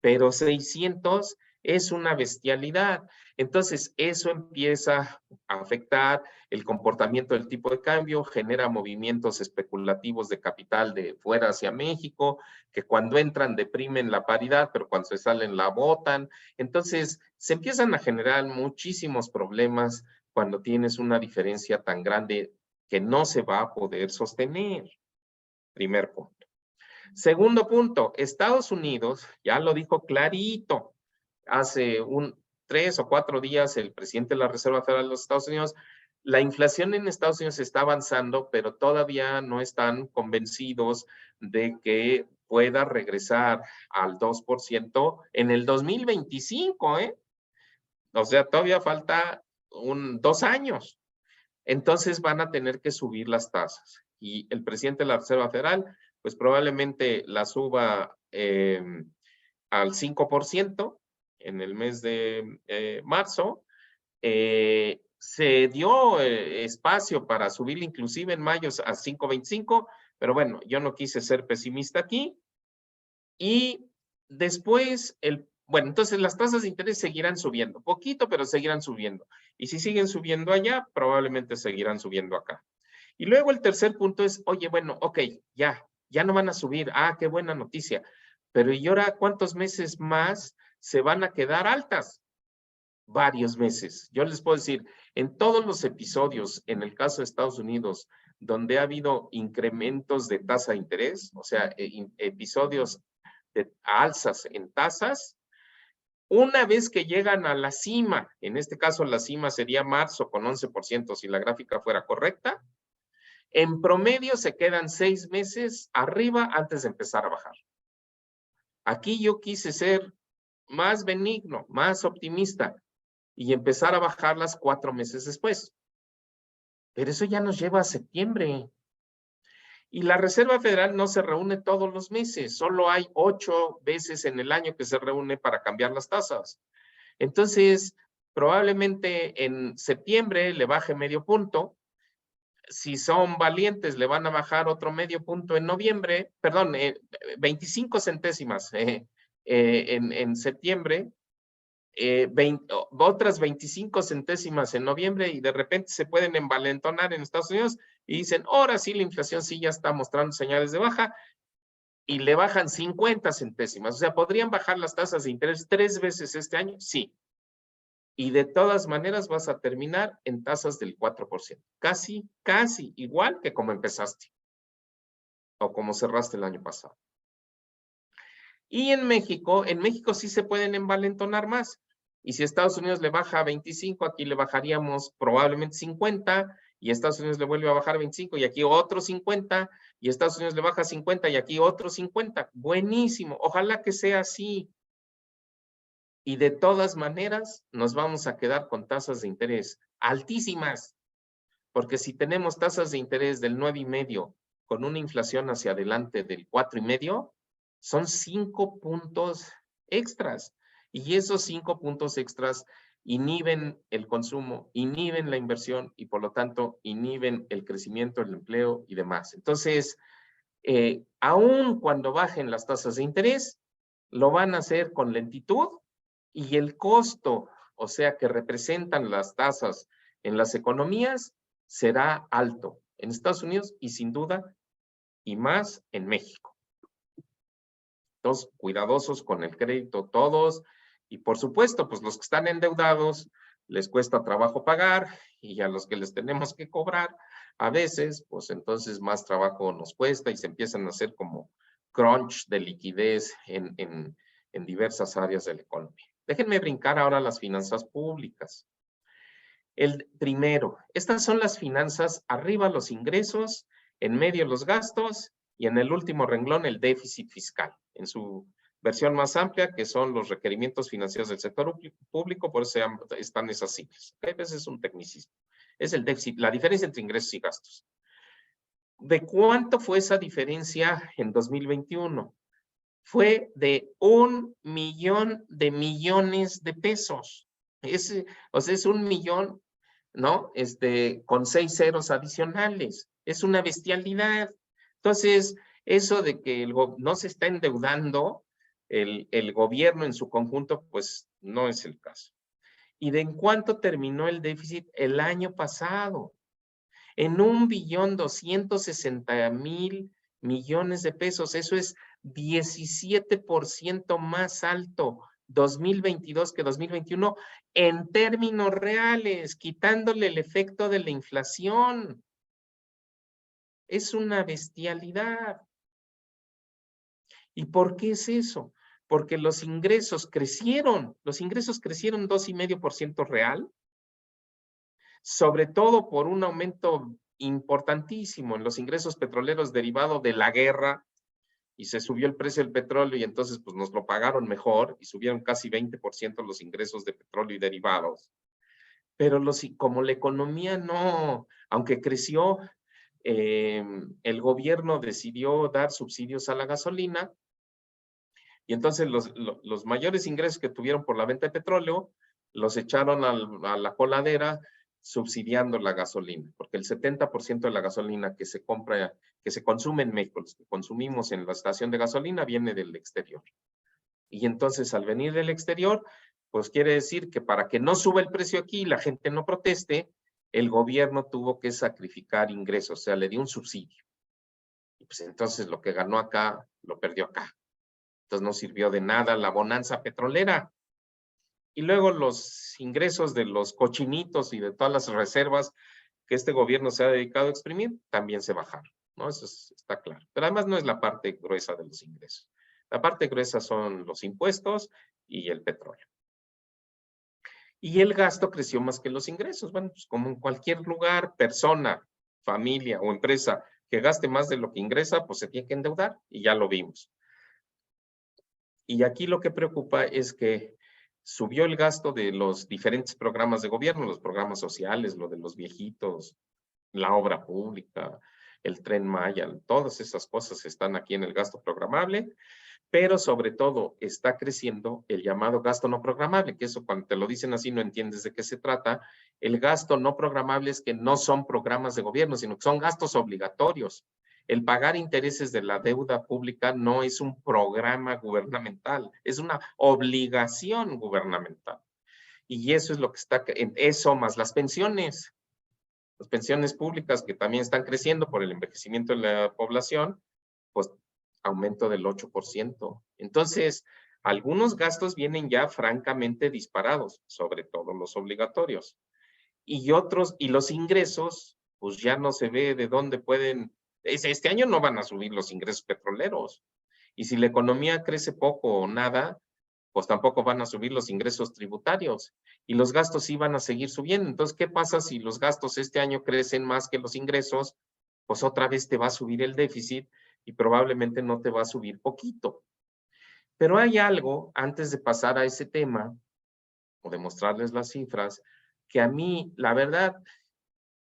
Speaker 3: pero 600 es una bestialidad. Entonces, eso empieza a afectar el comportamiento del tipo de cambio, genera movimientos especulativos de capital de fuera hacia México, que cuando entran deprimen la paridad, pero cuando se salen la botan. Entonces, se empiezan a generar muchísimos problemas cuando tienes una diferencia tan grande que no se va a poder sostener. Primer punto. Segundo punto, Estados Unidos, ya lo dijo clarito, hace 3 o 4 días el presidente de la Reserva Federal de los Estados Unidos, la inflación en Estados Unidos está avanzando, pero todavía no están convencidos de que pueda regresar al 2% en el 2025, ¿eh? O sea, todavía falta 2 años. Entonces van a tener que subir las tasas. Y el presidente de la Reserva Federal, pues probablemente la suba al 5% en el mes de marzo. Se dio espacio para subir inclusive en mayo a 5.25, pero bueno, yo no quise ser pesimista aquí. Y después, bueno, entonces las tasas de interés seguirán subiendo, poquito, pero seguirán subiendo. Y si siguen subiendo allá, probablemente seguirán subiendo acá. Y luego el tercer punto es, oye, bueno, ok, ya no van a subir. Ah, qué buena noticia. Pero ¿y ahora cuántos meses más se van a quedar altas? Varios meses. Yo les puedo decir, en todos los episodios, en el caso de Estados Unidos, donde ha habido incrementos de tasa de interés, o sea, episodios de alzas en tasas, una vez que llegan a la cima, en este caso la cima sería marzo con 11%, si la gráfica fuera correcta, en promedio se quedan 6 meses arriba antes de empezar a bajar. Aquí yo quise ser más benigno, más optimista y empezar a bajarlas 4 meses después. Pero eso ya nos lleva a septiembre. Y la Reserva Federal no se reúne todos los meses, solo hay 8 veces en el año que se reúne para cambiar las tasas. Entonces, probablemente en septiembre le baje medio punto. Si son valientes, le van a bajar otro medio punto en noviembre, perdón, 25 centésimas en septiembre, otras 25 centésimas en noviembre, y de repente se pueden envalentonar en Estados Unidos y dicen, ahora sí la inflación sí ya está mostrando señales de baja, y le bajan 50 centésimas. O sea, ¿podrían bajar las tasas de interés 3 veces este año? Sí. Y de todas maneras vas a terminar en tasas del 4%. Casi igual que como empezaste o como cerraste el año pasado. Y en México sí se pueden envalentonar más. Y si Estados Unidos le baja a 25, aquí le bajaríamos probablemente 50, y Estados Unidos le vuelve a bajar 25, y aquí otro 50, y Estados Unidos le baja 50, y aquí otro 50. Buenísimo, ojalá que sea así. Y de todas maneras, nos vamos a quedar con tasas de interés altísimas, porque si tenemos tasas de interés del 9,5 con una inflación hacia adelante del 4,5, son 5 puntos extras. Y esos 5 puntos extras inhiben el consumo, inhiben la inversión y por lo tanto inhiben el crecimiento, el empleo y demás. Entonces, aun cuando bajen las tasas de interés, lo van a hacer con lentitud. Y el costo, o sea, que representan las tasas en las economías, será alto en Estados Unidos y sin duda, y más en México. Entonces, cuidadosos con el crédito todos. Y por supuesto, pues los que están endeudados, les cuesta trabajo pagar, y a los que les tenemos que cobrar, a veces, pues entonces más trabajo nos cuesta y se empiezan a hacer como crunch de liquidez en diversas áreas de la economía. Déjenme brincar ahora a las finanzas públicas. El primero, estas son las finanzas, arriba los ingresos, en medio los gastos y en el último renglón el déficit fiscal, en su versión más amplia, que son los requerimientos financieros del sector público, por eso están esas siglas. A veces es un tecnicismo. Es el déficit, la diferencia entre ingresos y gastos. ¿De cuánto fue esa diferencia en 2021? Fue de 1 millón de millones de pesos. O sea, es 1 millón, ¿no? Con 6 ceros adicionales. Es una bestialidad. Entonces, eso de que no se está endeudando el gobierno en su conjunto, pues no es el caso. ¿Y de en cuánto terminó el déficit el año pasado? En 1.260.000 millones de pesos. Eso es 17% más alto 2022 que 2021 en términos reales, quitándole el efecto de la inflación. Es una bestialidad. ¿Y por qué es eso? porque los ingresos crecieron 2,5% real, sobre todo por un aumento importantísimo en los ingresos petroleros derivado de la guerra, y se subió el precio del petróleo y entonces pues nos lo pagaron mejor y subieron casi 20% los ingresos de petróleo y derivados. Pero como la economía no, aunque creció, el gobierno decidió dar subsidios a la gasolina y entonces los mayores ingresos que tuvieron por la venta de petróleo los echaron a la coladera subsidiando la gasolina, porque el 70% de la gasolina que se compra, que se consume en México, los que consumimos en la estación de gasolina, viene del exterior. Y entonces al venir del exterior, pues quiere decir que para que no suba el precio aquí y la gente no proteste, el gobierno tuvo que sacrificar ingresos, o sea, le dio un subsidio. Y pues entonces lo que ganó acá, lo perdió acá. Entonces no sirvió de nada la bonanza petrolera. Y luego los ingresos de los cochinitos y de todas las reservas que este gobierno se ha dedicado a exprimir, también se bajaron, ¿no? Eso está claro. Pero además no es la parte gruesa de los ingresos. La parte gruesa son los impuestos y el petróleo. Y el gasto creció más que los ingresos. Bueno, pues como en cualquier lugar, persona, familia o empresa que gaste más de lo que ingresa, pues se tiene que endeudar y ya lo vimos. Y aquí lo que preocupa es que subió el gasto de los diferentes programas de gobierno, los programas sociales, lo de los viejitos, la obra pública, el Tren Maya, todas esas cosas están aquí en el gasto programable, pero sobre todo está creciendo el llamado gasto no programable, que eso cuando te lo dicen así no entiendes de qué se trata. El gasto no programable es que no son programas de gobierno, sino que son gastos obligatorios. El pagar intereses de la deuda pública no es un programa gubernamental, es una obligación gubernamental. Y eso es lo que está, eso más las pensiones públicas que también están creciendo por el envejecimiento de la población, pues aumento del 8%. Entonces, algunos gastos vienen ya francamente disparados, sobre todo los obligatorios. Y otros, y los ingresos, pues ya no se ve de dónde pueden. Este año no van a subir los ingresos petroleros. Y si la economía crece poco o nada, pues tampoco van a subir los ingresos tributarios. Y los gastos sí van a seguir subiendo. Entonces, ¿qué pasa si los gastos este año crecen más que los ingresos? Pues otra vez te va a subir el déficit y probablemente no te va a subir poquito. Pero hay algo, antes de pasar a ese tema, o de mostrarles las cifras, que a mí, la verdad,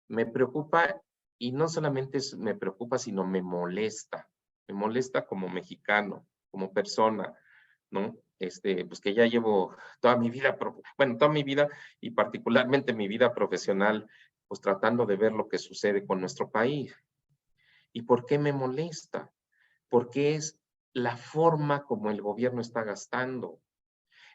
Speaker 3: me preocupa, y no solamente me preocupa, sino me molesta. Me molesta como mexicano, como persona, ¿no? Pues que ya llevo toda mi vida, toda mi vida y particularmente mi vida profesional, pues tratando de ver lo que sucede con nuestro país. ¿Y por qué me molesta? Porque es la forma como el gobierno está gastando.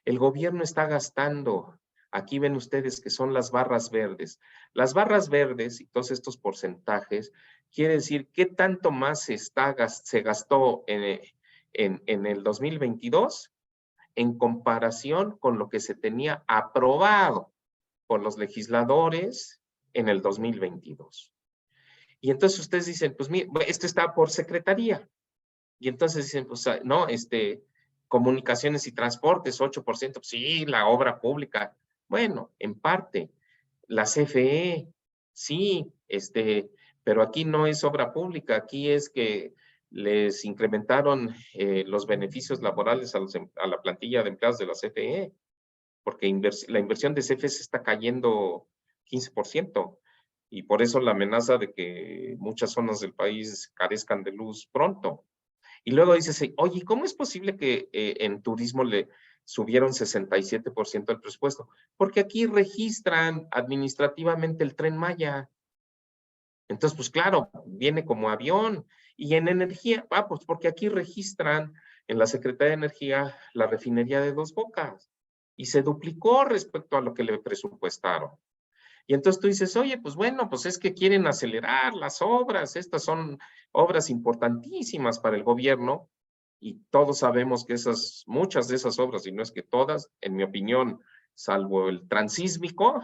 Speaker 3: El gobierno está gastando, aquí ven ustedes que son las barras verdes. Las barras verdes y todos estos porcentajes, quiere decir qué tanto más se gastó en el 2022 en comparación con lo que se tenía aprobado por los legisladores en el 2022. Y entonces ustedes dicen, pues mire, esto está por secretaría. Y entonces dicen, pues no, comunicaciones y transportes, 8%, pues sí, la obra pública. Bueno, en parte, la CFE, sí, pero aquí no es obra pública, aquí es que les incrementaron los beneficios laborales a la plantilla de empleados de la CFE, porque la inversión de CFE se está cayendo 15%, y por eso la amenaza de que muchas zonas del país carezcan de luz pronto. Y luego dices, oye, ¿cómo es posible que en turismo le subieron 67% el presupuesto? Porque aquí registran administrativamente el Tren Maya. Entonces, pues claro, viene como avión. Y en energía, pues porque aquí registran en la Secretaría de Energía la refinería de Dos Bocas. Y se duplicó respecto a lo que le presupuestaron. Y entonces tú dices, oye, pues bueno, pues es que quieren acelerar las obras, estas son obras importantísimas para el gobierno, y todos sabemos que muchas de esas obras, y no es que todas, en mi opinión, salvo el transísmico,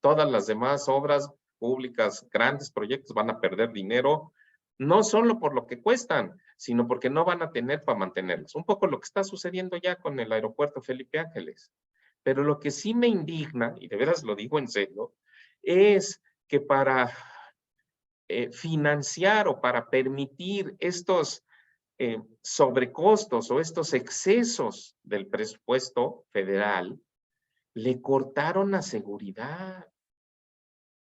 Speaker 3: todas las demás obras públicas, grandes proyectos van a perder dinero, no solo por lo que cuestan, sino porque no van a tener para mantenerlas. Un poco lo que está sucediendo ya con el aeropuerto Felipe Ángeles. Pero lo que sí me indigna, y de veras lo digo en serio, es que para financiar o para permitir estos sobrecostos o estos excesos del presupuesto federal, le cortaron la seguridad.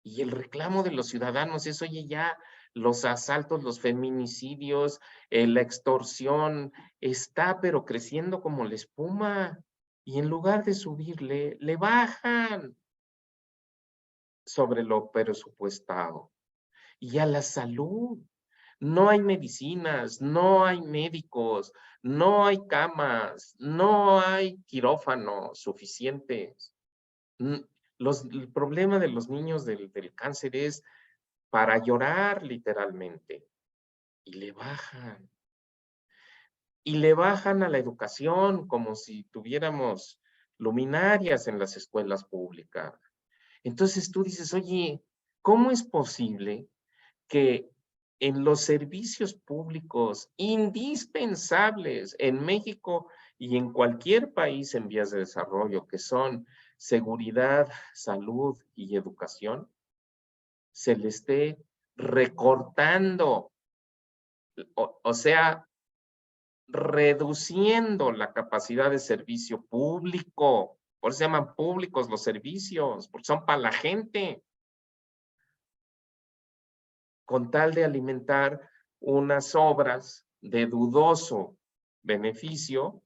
Speaker 3: Y el reclamo de los ciudadanos es, oye, ya los asaltos, los feminicidios, la extorsión, está pero creciendo como la espuma. Y en lugar de subirle, le bajan sobre lo presupuestado. Y a la salud. No hay medicinas, no hay médicos, no hay camas, no hay quirófanos suficientes. El problema de los niños del cáncer es para llorar literalmente. Y le bajan. Y le bajan a la educación como si tuviéramos luminarias en las escuelas públicas. Entonces tú dices, oye, ¿cómo es posible que en los servicios públicos indispensables en México y en cualquier país en vías de desarrollo, que son seguridad, salud y educación, se le esté recortando, o sea, reduciendo la capacidad de servicio público? Por eso se llaman públicos los servicios, porque son para la gente, con tal de alimentar unas obras de dudoso beneficio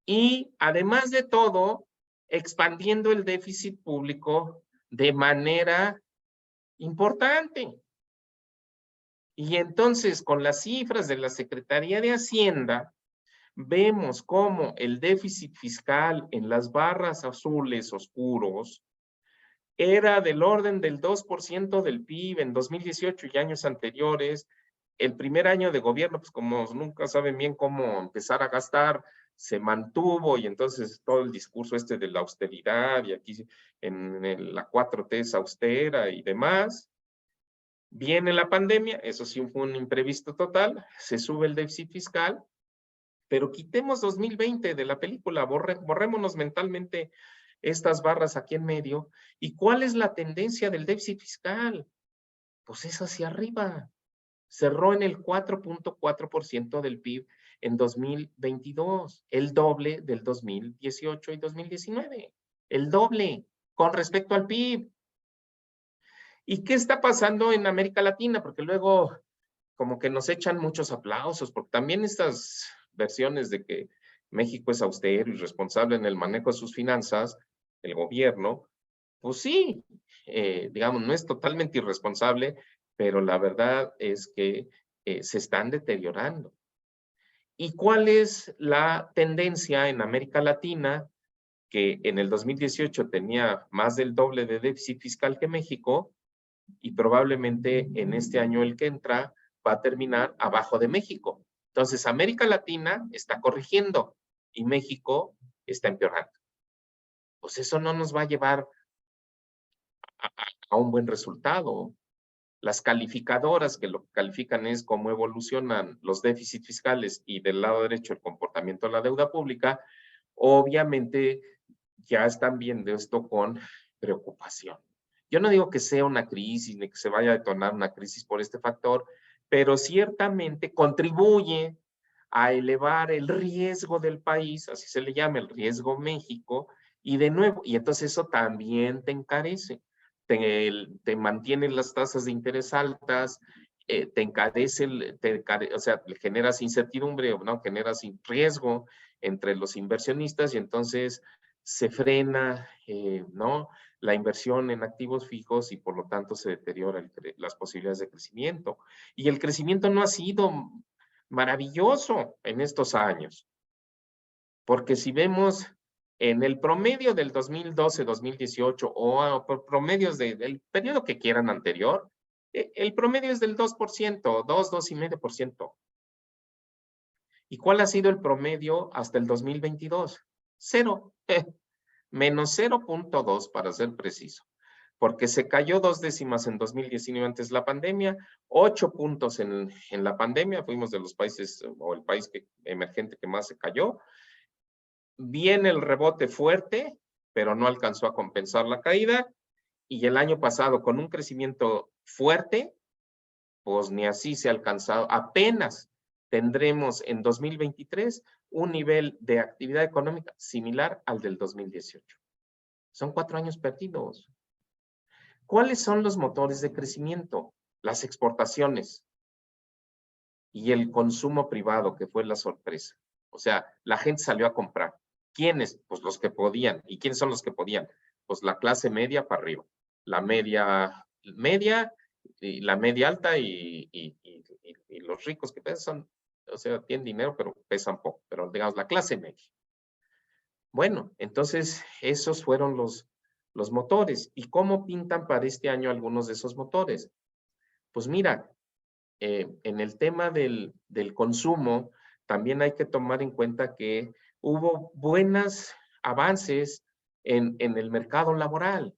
Speaker 3: y, además de todo, expandiendo el déficit público de manera importante. Y entonces, con las cifras de la Secretaría de Hacienda, vemos cómo el déficit fiscal en las barras azules oscuros era del orden del 2% del PIB en 2018 y años anteriores. El primer año de gobierno, pues como nunca saben bien cómo empezar a gastar, se mantuvo y entonces todo el discurso de la austeridad y aquí la 4T es austera y demás. Viene la pandemia, eso sí fue un imprevisto total, se sube el déficit fiscal, pero quitemos 2020 de la película, borrémonos mentalmente estas barras aquí en medio. ¿Y cuál es la tendencia del déficit fiscal? Pues es hacia arriba. Cerró en el 4.4% del PIB en 2022, el doble del 2018 y 2019, el doble con respecto al PIB. ¿Y qué está pasando en América Latina? Porque luego como que nos echan muchos aplausos, porque también estas versiones de que México es austero y responsable en el manejo de sus finanzas, el gobierno, pues sí, digamos, no es totalmente irresponsable, pero la verdad es que se están deteriorando. ¿Y cuál es la tendencia en América Latina? Que en el 2018 tenía más del doble de déficit fiscal que México, y probablemente en este año el que entra va a terminar abajo de México. Entonces, América Latina está corrigiendo y México está empeorando. Pues eso no nos va a llevar a un buen resultado. Las calificadoras que lo que califican es cómo evolucionan los déficits fiscales y del lado derecho el comportamiento de la deuda pública, obviamente ya están viendo esto con preocupación. Yo no digo que sea una crisis ni que se vaya a detonar una crisis por este factor, pero ciertamente contribuye a elevar el riesgo del país, así se le llama, el riesgo México, y de nuevo, y entonces eso también te encarece, te mantienen las tasas de interés altas, te encarece, o sea, generas incertidumbre, ¿no? Generas riesgo entre los inversionistas y entonces se frena, ¿no? La inversión en activos fijos y por lo tanto se deterioran las posibilidades de crecimiento. Y el crecimiento no ha sido maravilloso en estos años, porque si vemos en el promedio del 2012-2018 o por promedios del periodo que quieran anterior, el promedio es del 2%, 2,5%. ¿Y cuál ha sido el promedio hasta el 2022? Cero, menos 0.2 para ser preciso. porque se cayó 2 décimas en 2019 antes de la pandemia, 8 puntos en la pandemia, fuimos de los países, o el país emergente que más se cayó. Viene el rebote fuerte, pero no alcanzó a compensar la caída, y el año pasado con un crecimiento fuerte, pues ni así se ha alcanzado. Apenas tendremos en 2023 un nivel de actividad económica similar al del 2018. Son 4 años perdidos. ¿Cuáles son los motores de crecimiento? Las exportaciones y el consumo privado, que fue la sorpresa. O sea, la gente salió a comprar. ¿Quiénes? Pues los que podían. ¿Y quiénes son los que podían? Pues la clase media para arriba. La media, y la media alta y los ricos que pesan, o sea, tienen dinero, pero pesan poco. Pero digamos, la clase media. Bueno, entonces esos fueron los motores. ¿Y cómo pintan para este año algunos de esos motores? Pues mira, en el tema del consumo, también hay que tomar en cuenta que hubo buenos avances en el mercado laboral,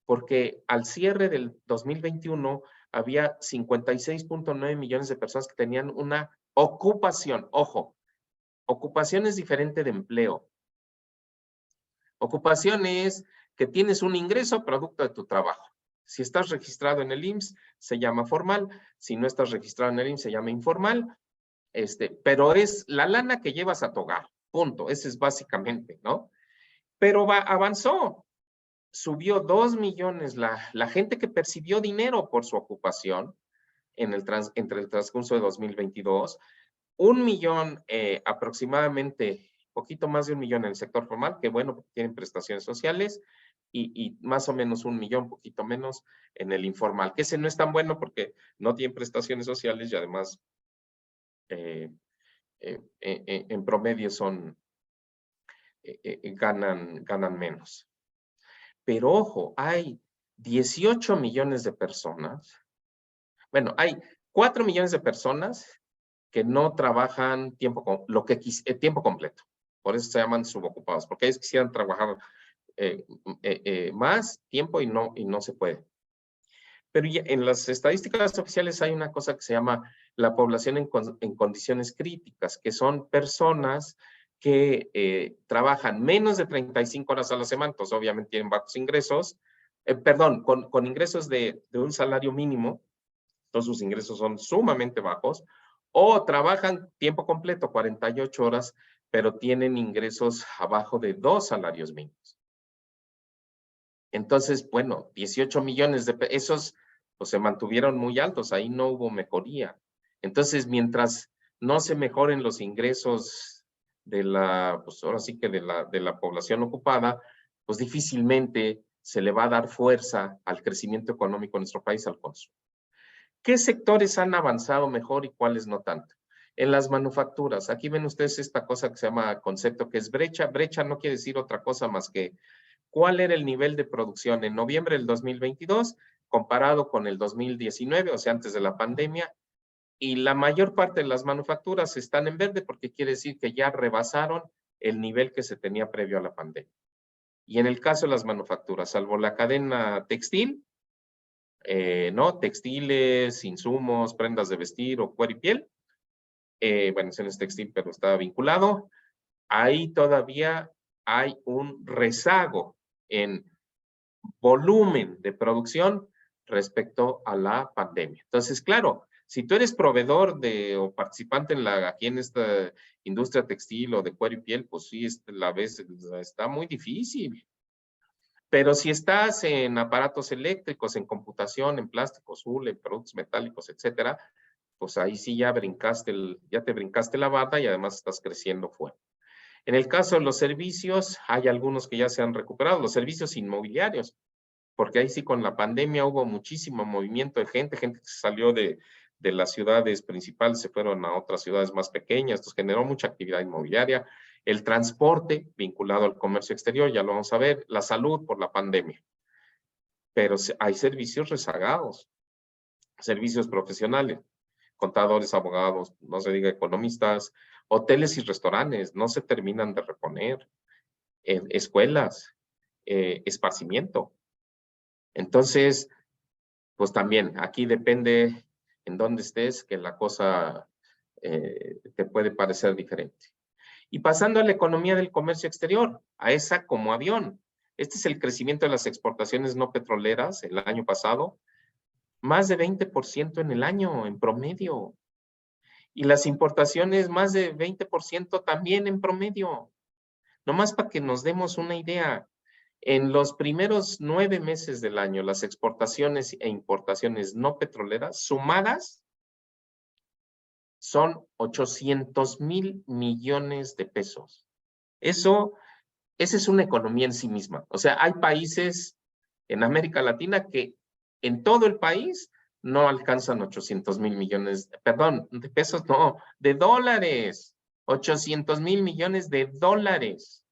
Speaker 3: porque al cierre del 2021 había 56.9 millones de personas que tenían una ocupación. Ojo, ocupación es diferente de empleo. Ocupación es que tienes un ingreso producto de tu trabajo. Si estás registrado en el IMSS, se llama formal. Si no estás registrado en el IMSS, se llama informal. Pero es la lana que llevas a tu hogar. Punto. Ese es básicamente, ¿no? Pero avanzó. Subió 2 millones la gente que percibió dinero por su ocupación entre el transcurso de 2022. 1 millón aproximadamente, poquito más de 1 millón en el sector formal, que bueno, tienen prestaciones sociales, y más o menos 1 millón, poquito menos, en el informal, que ese no es tan bueno porque no tienen prestaciones sociales y además en promedio ganan menos. Pero ojo, hay 18 millones de personas, bueno, hay 4 millones de personas que no trabajan tiempo completo. Por eso se llaman subocupados, porque ellos quisieran trabajar más tiempo y no se puede. Pero en las estadísticas oficiales hay una cosa que se llama la población en condiciones críticas, que son personas que trabajan menos de 35 horas a la semana, entonces obviamente tienen bajos ingresos, con ingresos de un salario mínimo, entonces sus ingresos son sumamente bajos, o trabajan tiempo completo, 48 horas, pero tienen ingresos abajo de 2 salarios mínimos. Entonces, bueno, 18 millones de esos pues, se mantuvieron muy altos, ahí no hubo mejoría. Entonces, mientras no se mejoren los ingresos de pues ahora sí que de la población ocupada, pues difícilmente se le va a dar fuerza al crecimiento económico en nuestro país, al consumo. ¿Qué sectores han avanzado mejor y cuáles no tanto? En las manufacturas, aquí ven ustedes esta cosa que se llama concepto que es brecha. Brecha no quiere decir otra cosa más que cuál era el nivel de producción en noviembre del 2022 comparado con el 2019, o sea, antes de la pandemia, y la mayor parte de las manufacturas están en verde porque quiere decir que ya rebasaron el nivel que se tenía previo a la pandemia. Y en el caso de las manufacturas, salvo la cadena textil, ¿no? Textiles, insumos, prendas de vestir o cuero y piel, bueno, ese no es textil, pero está vinculado, ahí todavía hay un rezago en volumen de producción respecto a la pandemia. Entonces, claro, si tú eres proveedor o participante aquí en esta industria textil o de cuero y piel, pues sí, la vez está muy difícil. Pero si estás en aparatos eléctricos, en computación, en plásticos, hule, en productos metálicos, etcétera, pues ahí sí ya te brincaste la barda y además estás creciendo fuerte. En el caso de los servicios, hay algunos que ya se han recuperado, los servicios inmobiliarios, porque ahí sí con la pandemia hubo muchísimo movimiento de gente que se salió de las ciudades principales, se fueron a otras ciudades más pequeñas, entonces generó mucha actividad inmobiliaria, el transporte vinculado al comercio exterior, ya lo vamos a ver, la salud por la pandemia, pero hay servicios rezagados, servicios profesionales, contadores, abogados, no se diga economistas, hoteles y restaurantes, no se terminan de reponer, escuelas, esparcimiento. Entonces, pues también aquí depende en dónde estés que la cosa te puede parecer diferente. Y pasando a la economía del comercio exterior, a esa como avión. Este es el crecimiento de las exportaciones no petroleras el año pasado, más de 20% en el año, en promedio. Y las importaciones, más de 20% también en promedio. Nomás para que nos demos una idea, en los primeros 9 meses del año, las exportaciones e importaciones no petroleras sumadas son 800,000 millones de pesos. Esa es una economía en sí misma. O sea, hay países en América Latina que en todo el país no alcanzan 800,000 millones, perdón, de pesos, no, de dólares. 800,000 millones de dólares.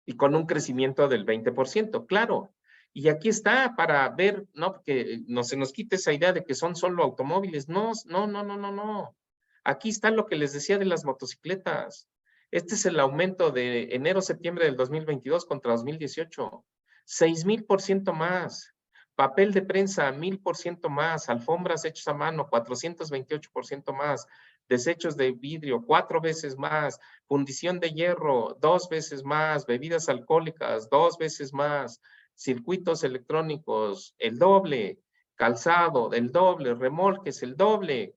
Speaker 3: Y con un crecimiento del 20%, claro. Y aquí está para ver, no, que no se nos quite esa idea de que son solo automóviles. No, no, no, no, no, no. Aquí está lo que les decía de las motocicletas. Este es el aumento de enero-septiembre del 2022 contra 2018. 6,000% más. Papel de prensa, 1,000% más. Alfombras hechas a mano, 428% más. Desechos de vidrio, 4 veces más. Fundición de hierro, 2 veces más. Bebidas alcohólicas, 2 veces más. Circuitos electrónicos, el doble. Calzado, el doble. Remolques, el doble.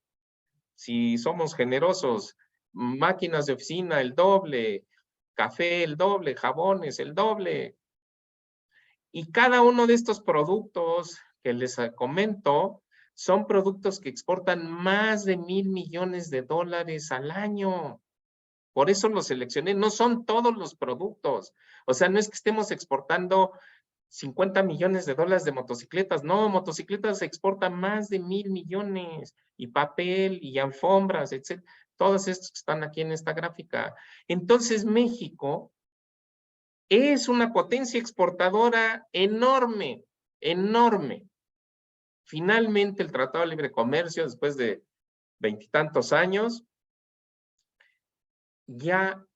Speaker 3: Si somos generosos, máquinas de oficina, el doble. Café, el doble. Jabones, el doble. Y cada uno de estos productos que les comento son productos que exportan más de 1,000 millones de dólares al año. Por eso los seleccioné. No son todos los productos. O sea, no es que estemos exportando 50 millones de dólares de motocicletas. No, motocicletas se exportan más de 1,000 millones. Y papel, y alfombras, etc. Todos estos que están aquí en esta gráfica. Entonces, México es una potencia exportadora enorme, enorme. Finalmente, el Tratado de Libre Comercio, después de 20 y tantos años, ya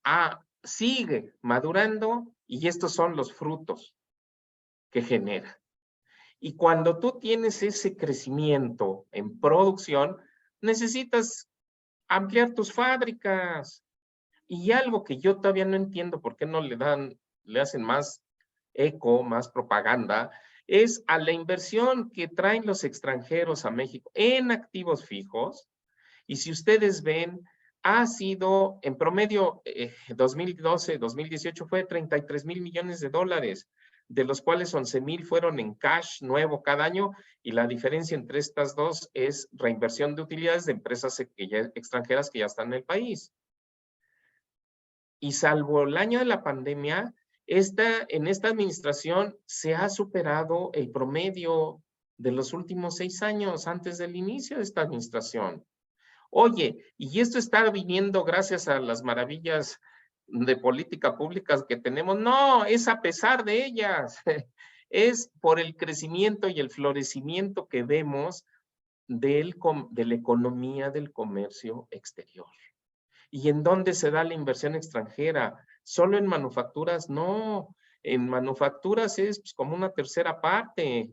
Speaker 3: sigue madurando y estos son los frutos que genera. Y cuando tú tienes ese crecimiento en producción, necesitas ampliar tus fábricas. Y algo que yo todavía no entiendo por qué no le hacen más eco, más propaganda, es a la inversión que traen los extranjeros a México en activos fijos. Y si ustedes ven, ha sido en promedio 2012-2018 fue 33,000 millones de dólares, de los cuales 11,000 fueron en cash nuevo cada año, y la diferencia entre estas dos es reinversión de utilidades de empresas extranjeras que ya están en el país. Y salvo el año de la pandemia, en esta administración se ha superado el promedio de los últimos 6 años antes del inicio de esta administración. Oye, y esto está viniendo gracias a las maravillas de política pública que tenemos. No, es a pesar de ellas. Es por el crecimiento y el florecimiento que vemos de la economía del comercio exterior. ¿Y en dónde se da la inversión extranjera? ¿Solo en manufacturas? No, en manufacturas es pues, como una tercera parte.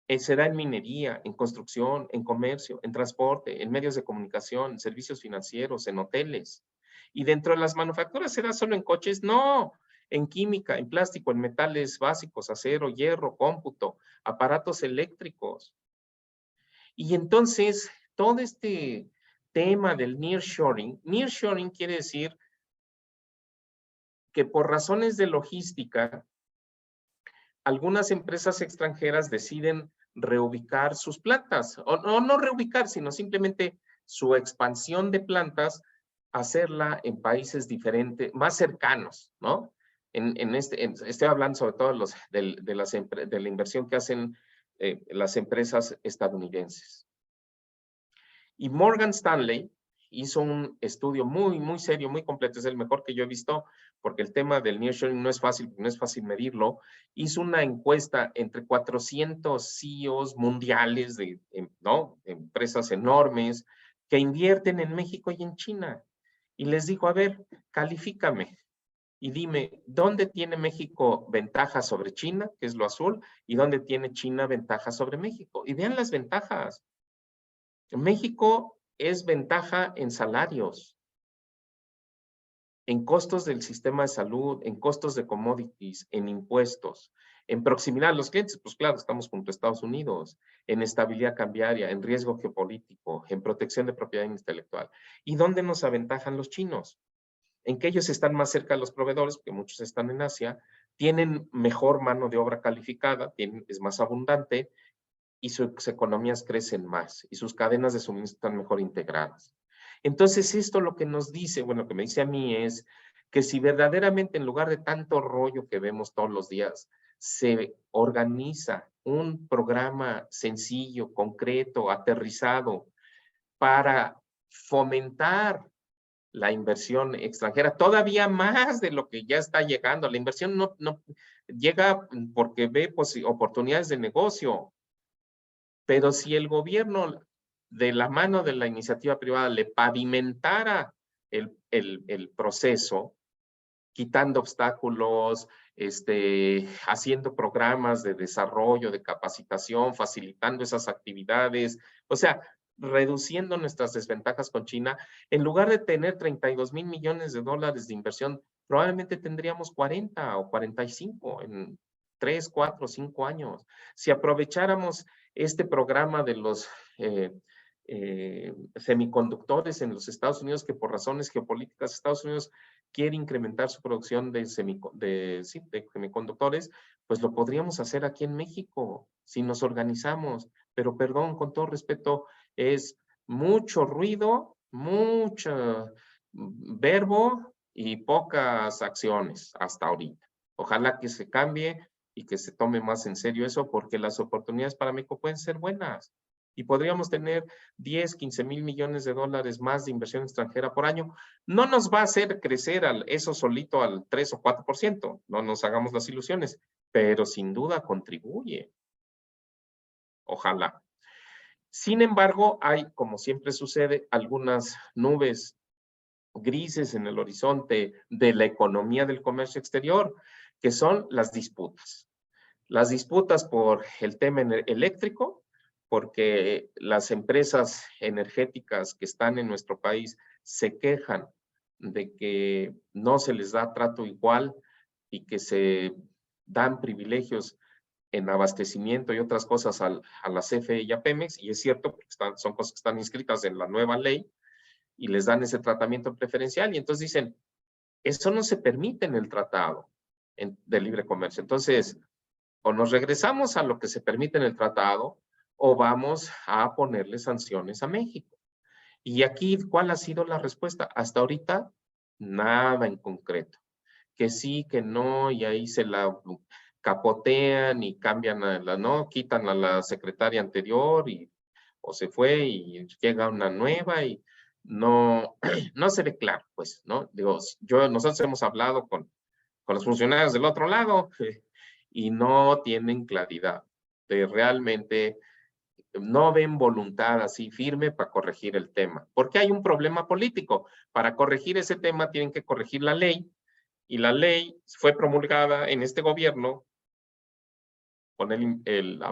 Speaker 3: Se da en minería, en construcción, en comercio, en transporte, en medios de comunicación, en servicios financieros, en hoteles. ¿Y dentro de las manufacturas se da solo en coches? No, en química, en plástico, en metales básicos, acero, hierro, cómputo, aparatos eléctricos. Y entonces, todo este tema del nearshoring quiere decir que por razones de logística, algunas empresas extranjeras deciden reubicar sus plantas, o no reubicar, sino simplemente su expansión de plantas, hacerla en países diferentes, más cercanos, ¿no? Estoy hablando sobre todo de la inversión que hacen las empresas estadounidenses. Y Morgan Stanley hizo un estudio muy, muy serio, muy completo, es el mejor que yo he visto, porque el tema del nearshoring no es fácil medirlo. Hizo una encuesta entre 400 CEOs mundiales de empresas enormes que invierten en México y en China. Y les dijo, a ver, califícame. Y dime, ¿dónde tiene México ventaja sobre China, que es lo azul, y dónde tiene China ventaja sobre México? Y vean las ventajas. México es ventaja en salarios, en costos del sistema de salud, en costos de commodities, en impuestos, en proximidad a los clientes, pues claro, estamos junto a Estados Unidos, en estabilidad cambiaria, en riesgo geopolítico, en protección de propiedad intelectual. ¿Y dónde nos aventajan los chinos? En que ellos están más cerca de los proveedores, porque muchos están en Asia, tienen mejor mano de obra calificada, es más abundante, y sus economías crecen más, y sus cadenas de suministro están mejor integradas. Entonces, esto lo que nos dice, bueno, lo que me dice a mí es que si verdaderamente en lugar de tanto rollo que vemos todos los días, se organiza un programa sencillo, concreto, aterrizado, para fomentar la inversión extranjera, todavía más de lo que ya está llegando. La inversión no llega porque ve oportunidades de negocio, pero si el gobierno de la mano de la iniciativa privada le pavimentara el proceso, quitando obstáculos, haciendo programas de desarrollo, de capacitación, facilitando esas actividades, o sea, reduciendo nuestras desventajas con China, en lugar de tener 32,000 millones de dólares de inversión, probablemente tendríamos 40 o 45 en 3, 4, 5 años. Si aprovecháramos este programa de los semiconductores en los Estados Unidos, que por razones geopolíticas Estados Unidos quiere incrementar su producción de semiconductores, pues lo podríamos hacer aquí en México, si nos organizamos. Pero perdón, con todo respeto, es mucho ruido, mucho verbo y pocas acciones hasta ahorita. Ojalá que se cambie y que se tome más en serio eso, porque las oportunidades para México pueden ser buenas. Y podríamos tener 10, 15 mil millones de dólares más de inversión extranjera por año. No nos va a hacer crecer eso solito al 3 o 4%, no nos hagamos las ilusiones, pero sin duda contribuye. Ojalá. Sin embargo, hay, como siempre sucede, algunas nubes grises en el horizonte de la economía del comercio exterior, que son las disputas. Las disputas por el tema eléctrico, porque las empresas energéticas que están en nuestro país se quejan de que no se les da trato igual y que se dan privilegios en abastecimiento y otras cosas a la CFE y a Pemex, y es cierto, porque son cosas que están inscritas en la nueva ley y les dan ese tratamiento preferencial, y entonces dicen, eso no se permite en el tratado de libre comercio. Entonces, o nos regresamos a lo que se permite en el tratado, o vamos a ponerle sanciones a México. Y aquí, ¿cuál ha sido la respuesta? Hasta ahorita, nada en concreto. Que sí, que no, y ahí se la capotean y cambian ¿no? Quitan a la secretaria anterior o se fue y llega una nueva y no, no se ve claro, pues, ¿no? Digo, nosotros hemos hablado con los funcionarios del otro lado y no tienen claridad de realmente, no ven voluntad así firme para corregir el tema, porque hay un problema político. Para corregir ese tema tienen que corregir la ley, y la ley fue promulgada en este gobierno con el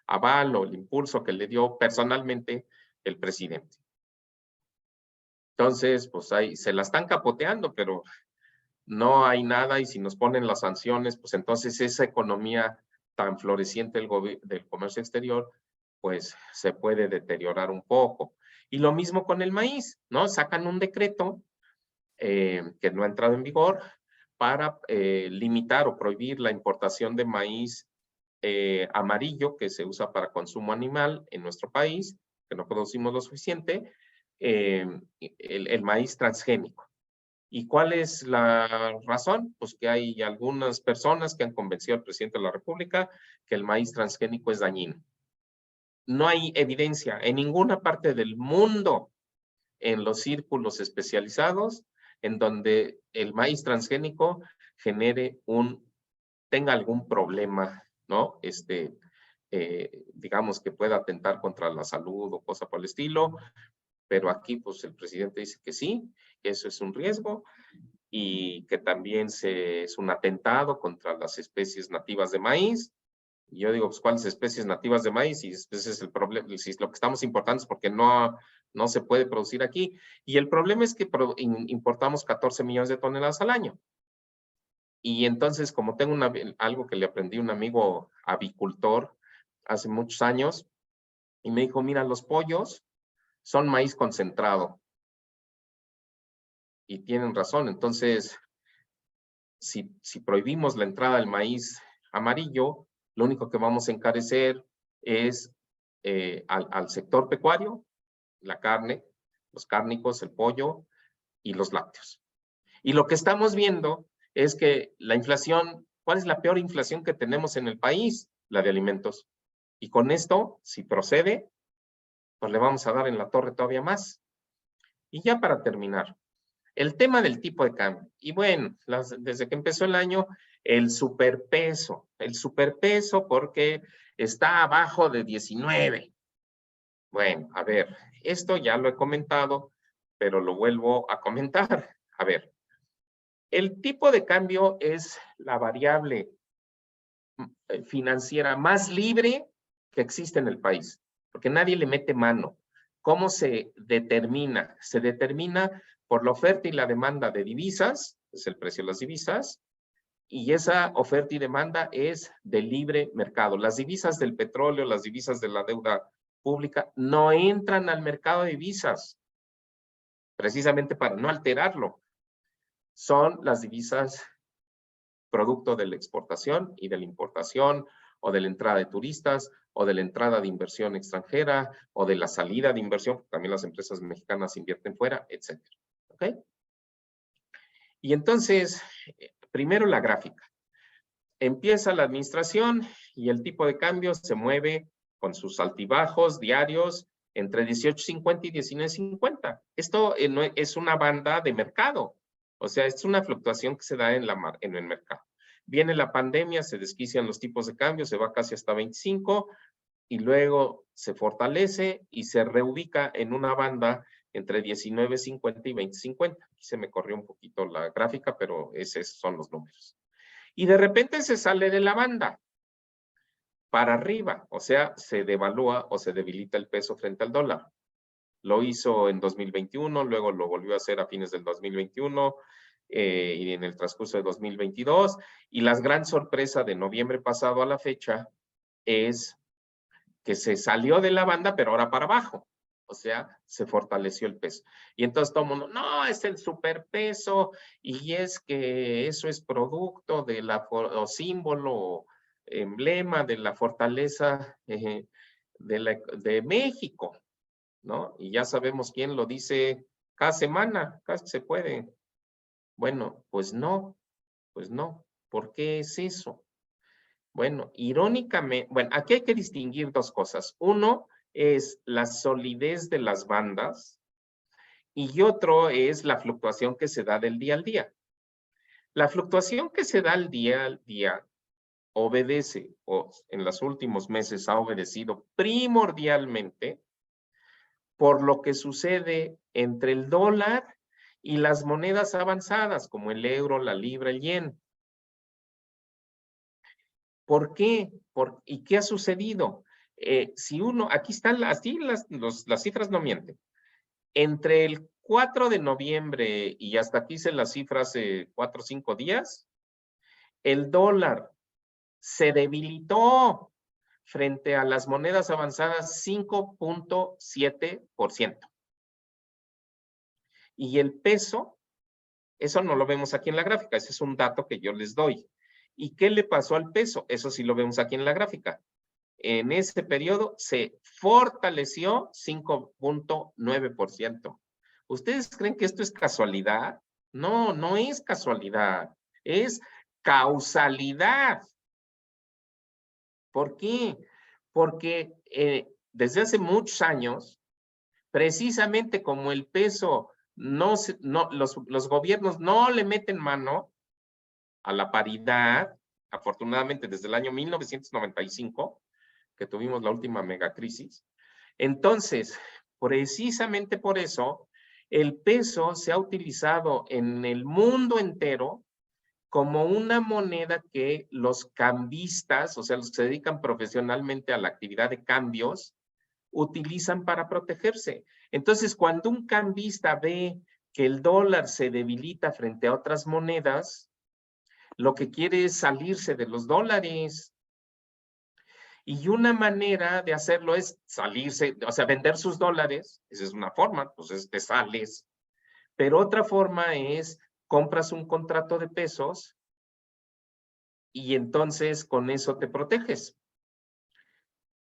Speaker 3: aval o el impulso que le dio personalmente el presidente. Entonces, pues ahí se la están capoteando, pero no hay nada, y si nos ponen las sanciones, pues entonces esa economía tan floreciente del comercio exterior, pues se puede deteriorar un poco. Y lo mismo con el maíz, ¿no? Sacan un decreto que no ha entrado en vigor para limitar o prohibir la importación de maíz amarillo que se usa para consumo animal en nuestro país, que no producimos lo suficiente, el maíz transgénico. ¿Y cuál es la razón? Pues que hay algunas personas que han convencido al presidente de la República que el maíz transgénico es dañino. No hay evidencia en ninguna parte del mundo, en los círculos especializados, en donde el maíz transgénico tenga algún problema, ¿no? Digamos que pueda atentar contra la salud o cosa por el estilo, pero aquí pues el presidente dice que sí, que eso es un riesgo, y que también es un atentado contra las especies nativas de maíz. Y yo digo, pues, ¿cuáles especies nativas de maíz? Y ese es el problema, si lo que estamos importando es porque no se puede producir aquí. Y el problema es que importamos 14 millones de toneladas al año. Y entonces, como tengo algo que le aprendí a un amigo avicultor hace muchos años, y me dijo, mira, los pollos son maíz concentrado. Y tienen razón. Entonces, si prohibimos la entrada del maíz amarillo, lo único que vamos a encarecer es al sector pecuario, la carne, los cárnicos, el pollo y los lácteos. Y lo que estamos viendo es que la inflación, ¿cuál es la peor inflación que tenemos en el país? La de alimentos. Y con esto, si procede, pues le vamos a dar en la torre todavía más. Y ya para terminar, el tema del tipo de cambio. Y bueno, desde que empezó el año, el superpeso porque está abajo de 19. Bueno, a ver, esto ya lo he comentado, pero lo vuelvo a comentar. A ver, el tipo de cambio es la variable financiera más libre que existe en el país, porque nadie le mete mano. ¿Cómo se determina? Se determina por la oferta y la demanda de divisas, es el precio de las divisas, y esa oferta y demanda es de libre mercado. Las divisas del petróleo, las divisas de la deuda pública, no entran al mercado de divisas, precisamente para no alterarlo. Son las divisas producto de la exportación y de la importación, o de la entrada de turistas, o de la entrada de inversión extranjera, o de la salida de inversión, porque también las empresas mexicanas invierten fuera, etc. ¿Ok? Y entonces, primero la gráfica. Empieza la administración y el tipo de cambio se mueve con sus altibajos diarios entre 18.50 y 19.50. Esto no es una banda de mercado, o sea, es una fluctuación que se da en el mercado. Viene la pandemia, se desquician los tipos de cambio, se va casi hasta 25 y luego se fortalece y se reubica en una banda entre 19.50 y 20.50. Aquí se me corrió un poquito la gráfica, pero esos son los números. Y de repente se sale de la banda para arriba, o sea, se devalúa o se debilita el peso frente al dólar. Lo hizo en 2021, luego lo volvió a hacer a fines del 2021 y en el transcurso de 2022. Y la gran sorpresa de noviembre pasado a la fecha es que se salió de la banda, pero ahora para abajo. O sea, se fortaleció el peso. Y entonces todo el mundo, no, es el superpeso, y es que eso es producto de o símbolo, emblema de la fortaleza de México, ¿no? Y ya sabemos quién lo dice cada semana, casi se puede. Bueno, pues no. ¿Por qué es eso? Bueno, irónicamente, bueno, aquí hay que distinguir dos cosas. Uno es la solidez de las bandas y otro es la fluctuación que se da del día al día. La fluctuación que se da al día obedece, o en los últimos meses ha obedecido primordialmente por lo que sucede entre el dólar y las monedas avanzadas, como el euro, la libra, el yen. ¿Por qué? ¿Y qué ha sucedido? Si aquí están las cifras no mienten. Entre el 4 de noviembre y hasta aquí hice las cifras 4 o 5 días, el dólar se debilitó frente a las monedas avanzadas 5.7%. Y el peso, eso no lo vemos aquí en la gráfica, ese es un dato que yo les doy. ¿Y qué le pasó al peso? Eso sí lo vemos aquí en la gráfica. En ese periodo se fortaleció 5.9%. ¿Ustedes creen que esto es casualidad? No, no es casualidad, es causalidad. ¿Por qué? Porque desde hace muchos años, precisamente como el peso, los gobiernos no le meten mano a la paridad, afortunadamente desde el año 1995, que tuvimos la última megacrisis. Entonces, precisamente por eso, el peso se ha utilizado en el mundo entero como una moneda que los cambistas, o sea, los que se dedican profesionalmente a la actividad de cambios, utilizan para protegerse. Entonces, cuando un cambista ve que el dólar se debilita frente a otras monedas, lo que quiere es salirse de los dólares. Y una manera de hacerlo es salirse, o sea, vender sus dólares. Esa es una forma, pues te sales. Pero otra forma es compras un contrato de pesos y entonces con eso te proteges.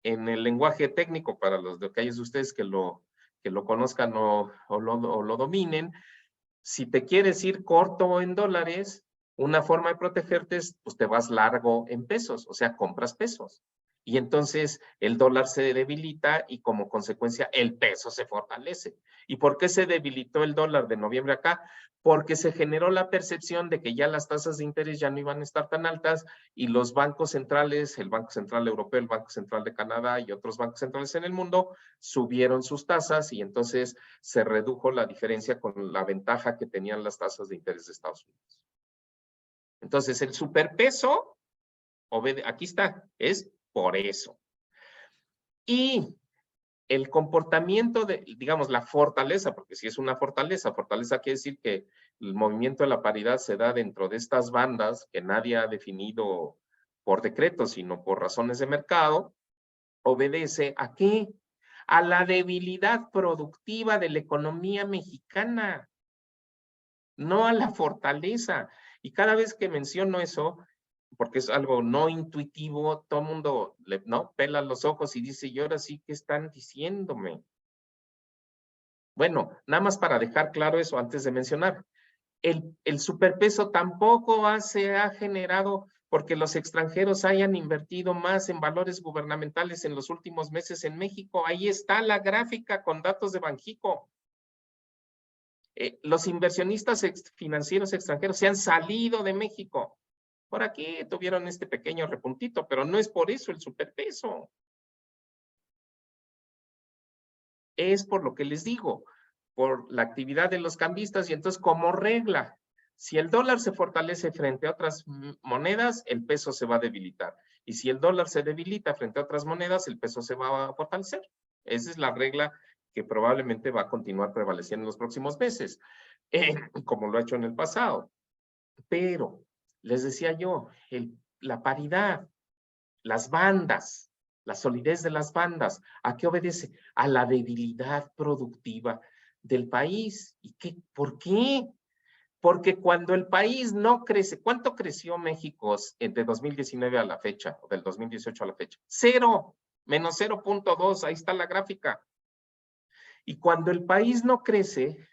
Speaker 3: En el lenguaje técnico, para los de aquellos de ustedes que lo conozcan o lo dominen, si te quieres ir corto en dólares, una forma de protegerte es, pues te vas largo en pesos, o sea, compras pesos. Y entonces el dólar se debilita y como consecuencia el peso se fortalece. ¿Y por qué se debilitó el dólar de noviembre acá? Porque se generó la percepción de que ya las tasas de interés ya no iban a estar tan altas y los bancos centrales, el Banco Central Europeo, el Banco Central de Canadá y otros bancos centrales en el mundo, subieron sus tasas y entonces se redujo la diferencia con la ventaja que tenían las tasas de interés de Estados Unidos. Entonces el superpeso, aquí está, es por eso. Y el comportamiento de, digamos, la fortaleza, porque si es una fortaleza quiere decir que el movimiento de la paridad se da dentro de estas bandas que nadie ha definido por decreto, sino por razones de mercado, obedece ¿a qué? A la debilidad productiva de la economía mexicana, no a la fortaleza. Y cada vez que menciono eso, porque es algo no intuitivo, todo el mundo no pela los ojos y dice, y ahora sí, ¿qué están diciéndome? Bueno, nada más para dejar claro eso antes de mencionar. El superpeso tampoco se ha generado porque los extranjeros hayan invertido más en valores gubernamentales en los últimos meses en México. Ahí está la gráfica con datos de Banxico. Los inversionistas financieros extranjeros se han salido de México. Por aquí tuvieron este pequeño repuntito, pero no es por eso el superpeso. Es por lo que les digo, por la actividad de los cambistas y entonces como regla, si el dólar se fortalece frente a otras monedas, el peso se va a debilitar. Y si el dólar se debilita frente a otras monedas, el peso se va a fortalecer. Esa es la regla que probablemente va a continuar prevaleciendo en los próximos meses, como lo ha hecho en el pasado. Pero, les decía yo, la paridad, las bandas, la solidez de las bandas, ¿a qué obedece? A la debilidad productiva del país. ¿Y por qué? Porque cuando el país no crece, ¿cuánto creció México de 2019 a la fecha, o del 2018 a la fecha? 0, menos 0.2, ahí está la gráfica. Y cuando el país no crece,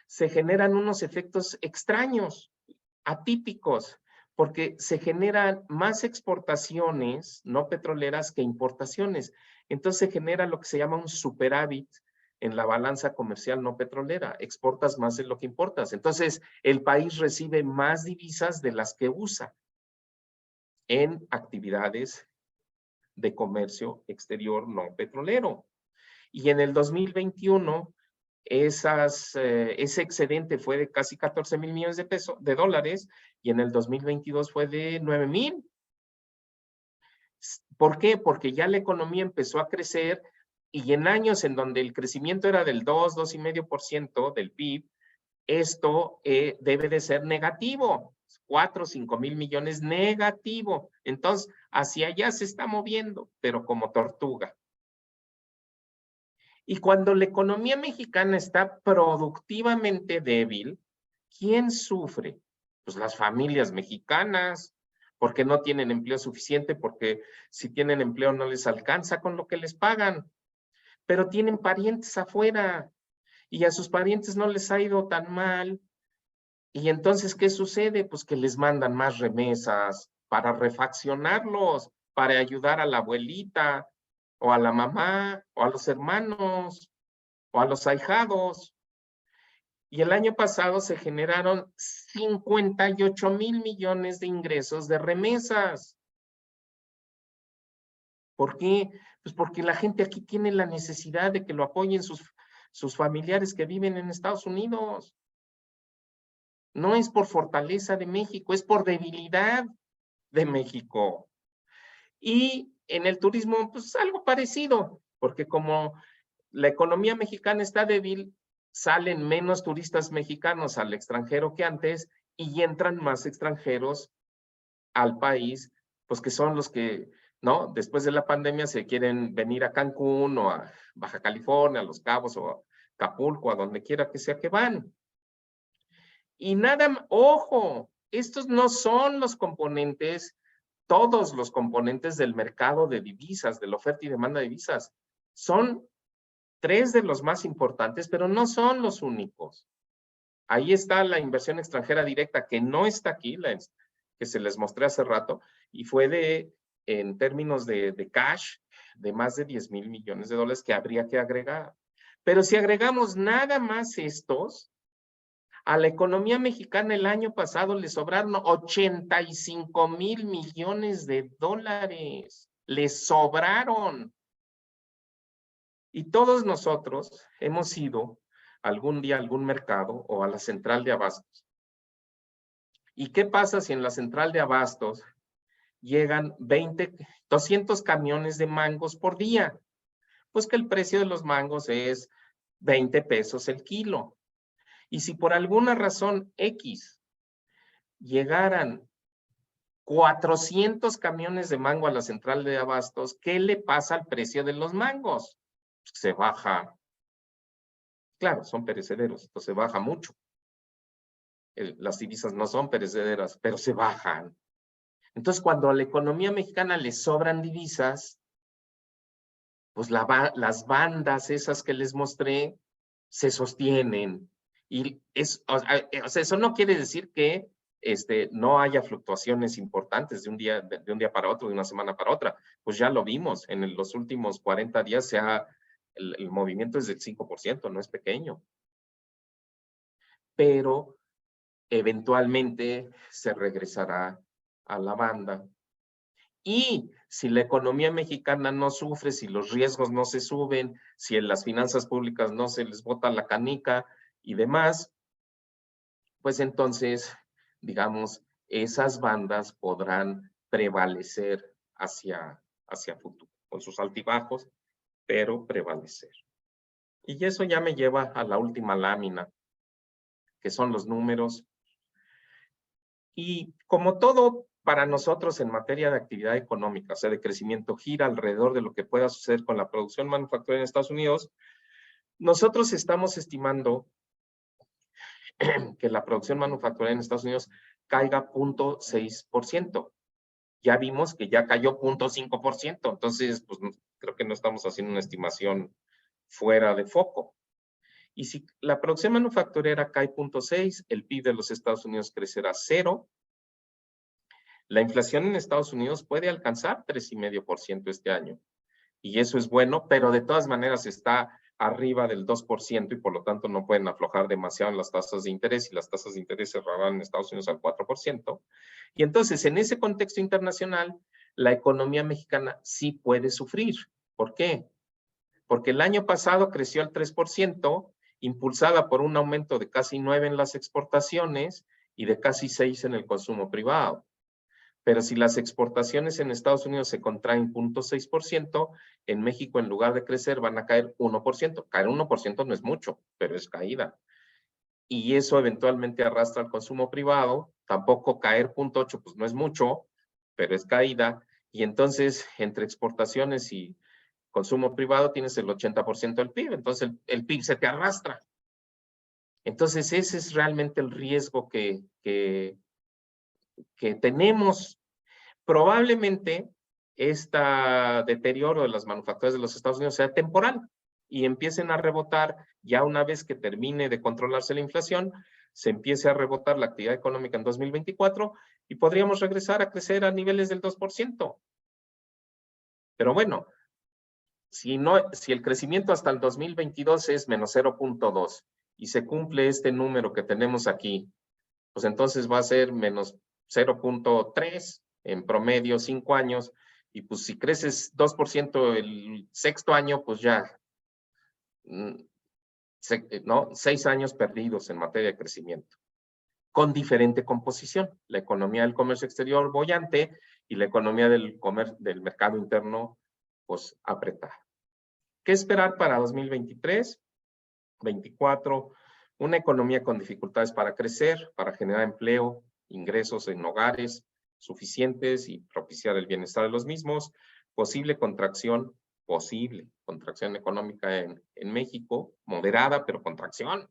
Speaker 3: se generan unos efectos extraños, atípicos, porque se generan más exportaciones no petroleras que importaciones. Entonces se genera lo que se llama un superávit en la balanza comercial no petrolera. Exportas más de lo que importas. Entonces el país recibe más divisas de las que usa en actividades de comercio exterior no petrolero. Y en el 2021 ese excedente fue de casi 14 mil millones de dólares y en el 2022 fue de 9 mil. ¿Por qué? Porque ya la economía empezó a crecer y en años en donde el crecimiento era del 2,5% del PIB, esto debe de ser negativo, 4 o 5 mil millones negativo. Entonces, hacia allá se está moviendo, pero como tortuga. Y cuando la economía mexicana está productivamente débil, ¿quién sufre? Pues las familias mexicanas, porque no tienen empleo suficiente, porque si tienen empleo no les alcanza con lo que les pagan, pero tienen parientes afuera y a sus parientes no les ha ido tan mal. Y entonces, ¿qué sucede? Pues que les mandan más remesas para refaccionarlos, para ayudar a la abuelita, o a la mamá, o a los hermanos, o a los ahijados. Y el año pasado se generaron 58 mil millones de ingresos de remesas. ¿Por qué? Pues porque la gente aquí tiene la necesidad de que lo apoyen sus familiares que viven en Estados Unidos. No es por fortaleza de México, es por debilidad de México. Y en el turismo, pues algo parecido, porque como la economía mexicana está débil, salen menos turistas mexicanos al extranjero que antes y entran más extranjeros al país, pues que son los que, ¿no? Después de la pandemia se quieren venir a Cancún o a Baja California, a Los Cabos o a Acapulco, a donde quiera que sea que van. Y nada, ojo, estos no son los componentes, todos los componentes del mercado de divisas, de la oferta y demanda de divisas. Son 3 de los más importantes, pero no son los únicos. Ahí está la inversión extranjera directa, que no está aquí, que se les mostré hace rato, y fue en términos de cash, de más de 10,000 millones de dólares que habría que agregar. Pero si agregamos nada más estos, a la economía mexicana el año pasado le sobraron 85,000 millones de dólares. Le sobraron. Y todos nosotros hemos ido algún día a algún mercado o a la central de abastos. ¿Y qué pasa si en la central de abastos llegan 200 camiones de mangos por día? Pues que el precio de los mangos es 20 pesos el kilo. Y si por alguna razón X llegaran 400 camiones de mango a la central de abastos, ¿qué le pasa al precio de los mangos? Se baja. Claro, son perecederos, entonces se baja mucho. Las divisas no son perecederas, pero se bajan. Entonces, cuando a la economía mexicana le sobran divisas, pues las bandas esas que les mostré se sostienen. Y o sea, eso no quiere decir que no haya fluctuaciones importantes de un día para otro, de una semana para otra. Pues ya lo vimos, en los últimos 40 días el movimiento es del 5%, no es pequeño. Pero eventualmente se regresará a la banda. Y si la economía mexicana no sufre, si los riesgos no se suben, si en las finanzas públicas no se les bota la canica y demás, pues entonces, digamos, esas bandas podrán prevalecer hacia futuro, con sus altibajos, pero prevalecer. Y eso ya me lleva a la última lámina, que son los números. Y como todo para nosotros en materia de actividad económica, o sea, de crecimiento, gira alrededor de lo que pueda suceder con la producción manufacturera en Estados Unidos, nosotros estamos estimando que la producción manufacturera en Estados Unidos caiga 0.6%. Ya vimos que ya cayó 0.5%, entonces pues creo que no estamos haciendo una estimación fuera de foco. Y si la producción manufacturera cae 0.6, el PIB de los Estados Unidos crecerá 0. La inflación en Estados Unidos puede alcanzar 3,5% este año. Y eso es bueno, pero de todas maneras está arriba del 2% y por lo tanto no pueden aflojar demasiado en las tasas de interés y las tasas de interés cerrarán en Estados Unidos al 4%. Y entonces, en ese contexto internacional, la economía mexicana sí puede sufrir. ¿Por qué? Porque el año pasado creció al 3%, impulsada por un aumento de casi 9 en las exportaciones y de casi 6 en el consumo privado. Pero si las exportaciones en Estados Unidos se contraen 0.6%, en México en lugar de crecer van a caer 1%. Caer 1% no es mucho, pero es caída. Y eso eventualmente arrastra al consumo privado. Tampoco caer 0.8 pues no es mucho, pero es caída. Y entonces entre exportaciones y consumo privado tienes el 80% del PIB. Entonces el PIB se te arrastra. Entonces ese es realmente el riesgo que tenemos. Probablemente este deterioro de las manufacturas de los Estados Unidos sea temporal y empiecen a rebotar ya una vez que termine de controlarse la inflación, se empiece a rebotar la actividad económica en 2024 y podríamos regresar a crecer a niveles del 2%. Pero bueno, si el crecimiento hasta el 2022 es menos 0.2 y se cumple este número que tenemos aquí, pues entonces va a ser menos 0.3 en promedio 5 años, y pues si creces 2% el sexto año, pues ya ¿no? 6 años perdidos en materia de crecimiento, con diferente composición. La economía del comercio exterior boyante y la economía del mercado interno, pues, apretada. ¿Qué esperar para 2023? 24, una economía con dificultades para crecer, para generar empleo, ingresos en hogares suficientes y propiciar el bienestar de los mismos, posible contracción económica en México, moderada, pero contracción,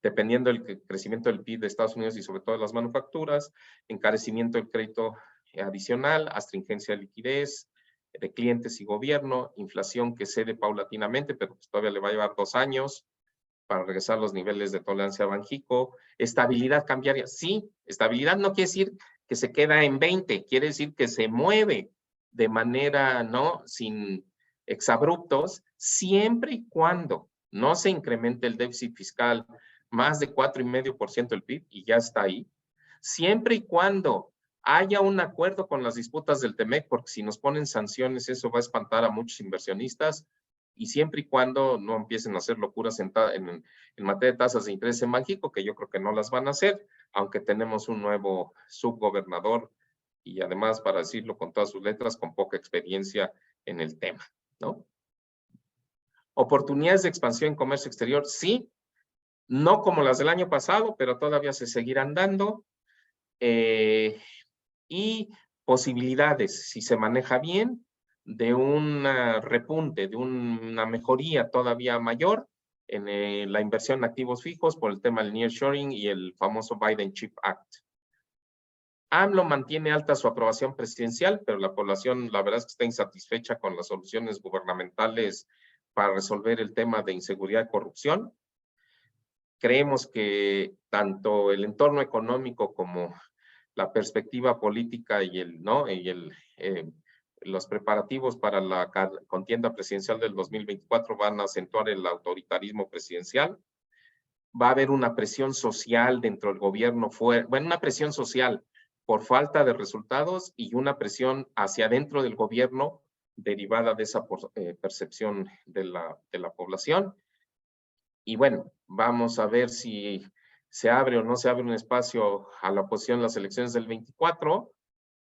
Speaker 3: dependiendo del crecimiento del PIB de Estados Unidos y sobre todo de las manufacturas, encarecimiento del crédito adicional, astringencia de liquidez de clientes y gobierno, inflación que cede paulatinamente, pero pues todavía le va a llevar 2 años para regresar a los niveles de tolerancia a Banjico, estabilidad cambiaria. Sí, estabilidad no quiere decir que se queda en 20, quiere decir que se mueve de manera, ¿no?, sin exabruptos, siempre y cuando no se incremente el déficit fiscal más de 4,5% del PIB, y ya está ahí, siempre y cuando haya un acuerdo con las disputas del TEMEC, porque si nos ponen sanciones, eso va a espantar a muchos inversionistas, y siempre y cuando no empiecen a hacer locuras en materia de tasas de interés en Banjico, que yo creo que no las van a hacer, aunque tenemos un nuevo subgobernador, y además, para decirlo con todas sus letras, con poca experiencia en el tema, ¿no? Oportunidades de expansión en comercio exterior, sí, no como las del año pasado, pero todavía se seguirán dando. Y posibilidades, si se maneja bien, de un repunte, de una mejoría todavía mayor en la inversión en activos fijos por el tema del nearshoring y el famoso Biden Chip Act. AMLO mantiene alta su aprobación presidencial, pero la población, la verdad es que está insatisfecha con las soluciones gubernamentales para resolver el tema de inseguridad y corrupción. Creemos que tanto el entorno económico como la perspectiva política y los preparativos para la contienda presidencial del 2024 van a acentuar el autoritarismo presidencial. Va a haber una presión social dentro del gobierno, una presión social por falta de resultados y una presión hacia adentro del gobierno derivada de esa percepción de la población. Y bueno, vamos a ver si se abre o no se abre un espacio a la oposición en las elecciones del 24,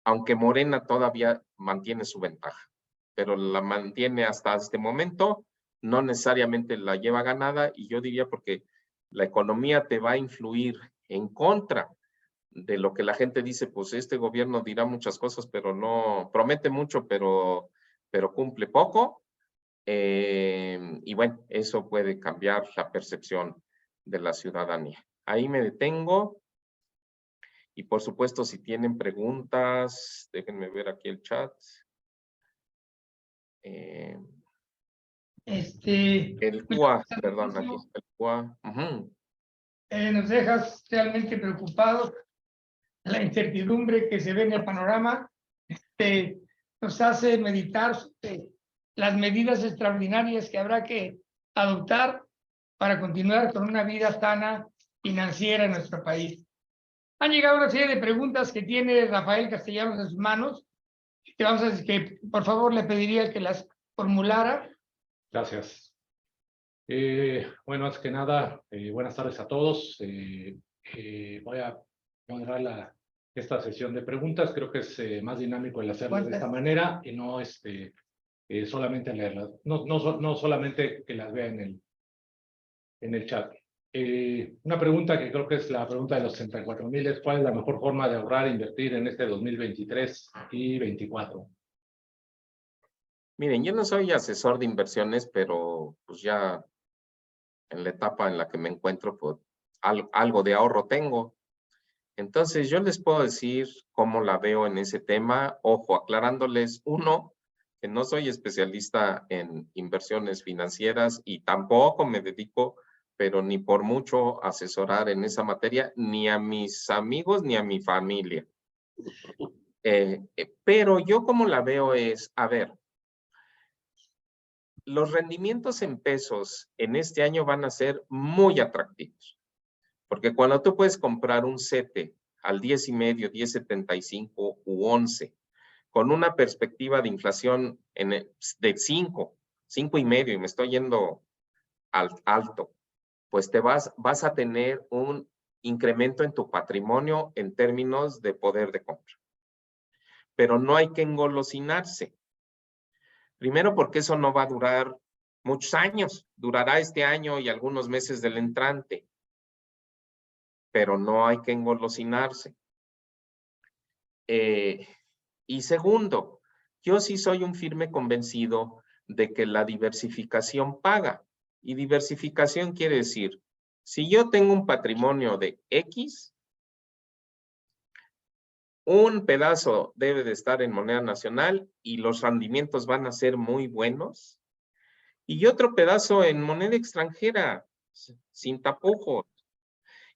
Speaker 3: aunque Morena todavía mantiene su ventaja, pero la mantiene hasta este momento, no necesariamente la lleva ganada, y yo diría porque la economía te va a influir en contra de lo que la gente dice, pues este gobierno dirá muchas cosas, pero no, promete mucho, pero cumple poco. Y bueno, eso puede cambiar la percepción de la ciudadanía. Ahí me detengo. Y por supuesto, si tienen preguntas, déjenme ver aquí el chat. El CUA, perdón, aquí está el CUA.
Speaker 2: Nos dejas realmente preocupados. La incertidumbre que se ve en el panorama nos hace meditar sobre las medidas extraordinarias que habrá que adoptar para continuar con una vida sana financiera en nuestro país. Han llegado una serie de preguntas que tiene Rafael Castellanos en sus manos, que por favor le pediría que las formulara.
Speaker 4: Gracias. Bueno, antes que nada, buenas tardes a todos. Voy a moderar esta sesión de preguntas. Creo que es más dinámico el hacerlo de esta manera y no solamente leerlas, no solamente que las vea en el chat. Una pregunta que creo que es la pregunta de los 64,000 es: ¿cuál es la mejor forma de ahorrar e invertir en este 2023 y 2024?
Speaker 3: Miren, yo no soy asesor de inversiones, pero pues ya en la etapa en la que me encuentro, pues algo de ahorro tengo. Entonces yo les puedo decir cómo la veo en ese tema. Ojo, aclarándoles, uno, que no soy especialista en inversiones financieras y tampoco me dedico, pero ni por mucho, a asesorar en esa materia, ni a mis amigos ni a mi familia. Pero yo como la veo es, a ver, los rendimientos en pesos en este año van a ser muy atractivos. Porque cuando tú puedes comprar un CETE al 10,5, 10,75 u 11, con una perspectiva de inflación de 5,5, y me estoy yendo alto, pues vas a tener un incremento en tu patrimonio en términos de poder de compra. Pero no hay que engolosinarse. Primero porque eso no va a durar muchos años, durará este año y algunos meses del entrante, pero no hay que engolosinarse. Y segundo, yo sí soy un firme convencido de que la diversificación paga. Y diversificación quiere decir, si yo tengo un patrimonio de X, un pedazo debe de estar en moneda nacional y los rendimientos van a ser muy buenos, y otro pedazo en moneda extranjera, sin tapujos.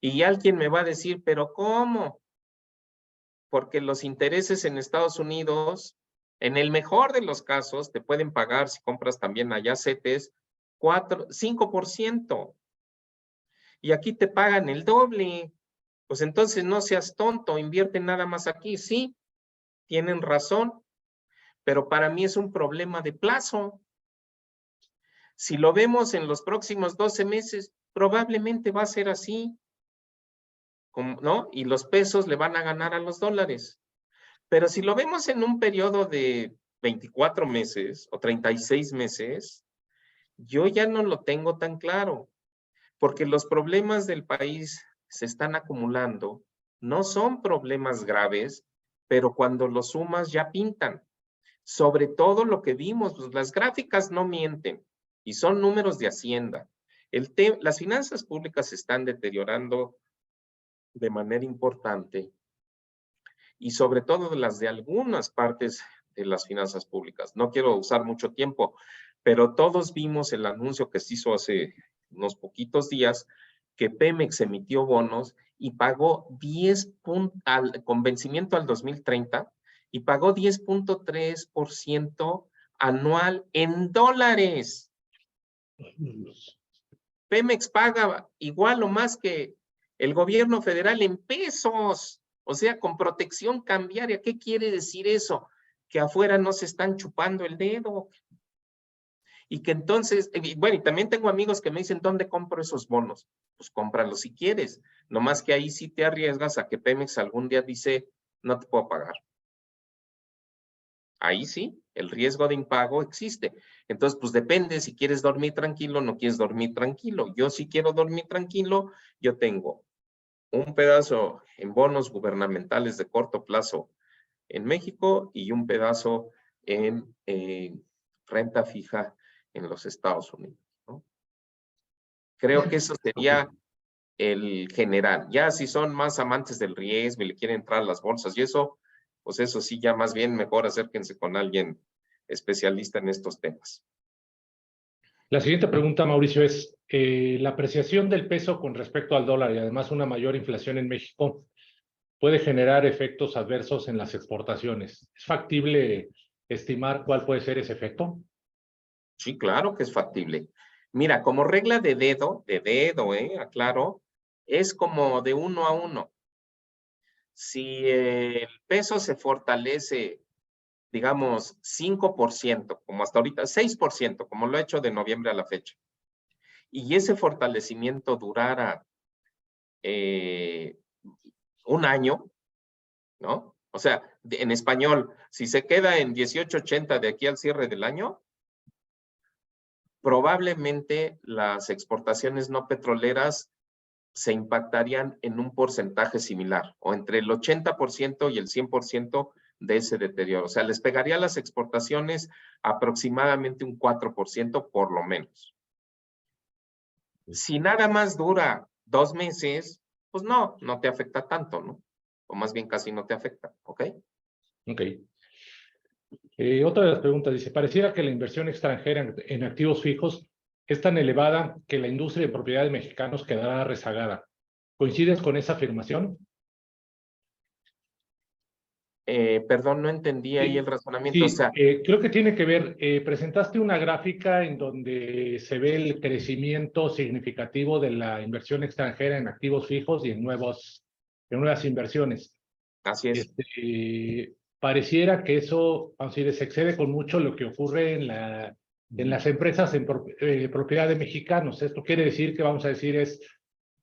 Speaker 3: Y alguien me va a decir, ¿pero cómo? Porque los intereses en Estados Unidos, en el mejor de los casos, te pueden pagar, si compras también allá CETES, 5%. Y aquí te pagan el doble. Pues entonces no seas tonto, invierte nada más aquí. Sí, tienen razón, pero para mí es un problema de plazo. Si lo vemos en los próximos 12 meses, probablemente va a ser así, ¿no? Y los pesos le van a ganar a los dólares. Pero si lo vemos en un periodo de 24 meses o 36 meses, yo ya no lo tengo tan claro, porque los problemas del país se están acumulando, no son problemas graves, pero cuando los sumas ya pintan. Sobre todo lo que vimos, pues las gráficas no mienten y son números de Hacienda. Las finanzas públicas se están deteriorando de manera importante y sobre todo las de algunas partes de las finanzas públicas. No quiero usar mucho tiempo, pero todos vimos el anuncio que se hizo hace unos poquitos días que Pemex emitió bonos y pagó 10 puntos con vencimiento al 2030 y pagó 10.3% anual en dólares. Pemex paga igual o más que el gobierno federal en pesos, o sea, con protección cambiaria. ¿Qué quiere decir eso? Que afuera no se están chupando el dedo. Y que entonces, bueno, y también tengo amigos que me dicen, ¿dónde compro esos bonos? Pues cómpralos si quieres, nomás que ahí sí te arriesgas a que Pemex algún día dice, no te puedo pagar. Ahí sí, el riesgo de impago existe. Entonces, pues depende si quieres dormir tranquilo o no quieres dormir tranquilo. Yo sí quiero dormir tranquilo, yo tengo un pedazo en bonos gubernamentales de corto plazo en México y un pedazo en renta fija en los Estados Unidos, ¿no? Creo que eso sería el general. Ya si son más amantes del riesgo y le quieren entrar a las bolsas y eso, pues eso sí, ya más bien mejor acérquense con alguien especialista en estos temas.
Speaker 4: La siguiente pregunta, Mauricio, es la apreciación del peso con respecto al dólar y además una mayor inflación en México puede generar efectos adversos en las exportaciones. ¿Es factible estimar cuál puede ser ese efecto?
Speaker 3: Sí, claro que es factible. Mira, como regla de dedo, aclaro, es como de 1 a 1. Si el peso se fortalece, digamos, 5%, como hasta ahorita, 6%, como lo ha hecho de noviembre a la fecha, y ese fortalecimiento durara un año, ¿no? O sea, en español, si se queda en 18.80 de aquí al cierre del año, probablemente las exportaciones no petroleras se impactarían en un porcentaje similar, o entre el 80% y el 100% de ese deterioro. O sea, les pegaría a las exportaciones aproximadamente un 4% por lo menos. Si nada más dura 2 meses, pues no te afecta tanto, ¿no? O más bien casi no te afecta, ¿ok?
Speaker 4: Ok. Otra de las preguntas dice, pareciera que la inversión extranjera en activos fijos es tan elevada que la industria de propiedades mexicanos quedará rezagada. ¿Coincides con esa afirmación?
Speaker 3: Perdón, no entendí ahí el razonamiento.
Speaker 4: Sí,
Speaker 3: O sea,
Speaker 4: creo que tiene que ver, presentaste una gráfica en donde se ve el crecimiento significativo de la inversión extranjera en activos fijos y en nuevas inversiones.
Speaker 3: así es.
Speaker 4: Pareciera que eso, vamos a decir, se excede con mucho lo que ocurre en la en las empresas en propiedad de mexicanos. Esto quiere decir que, vamos a decir,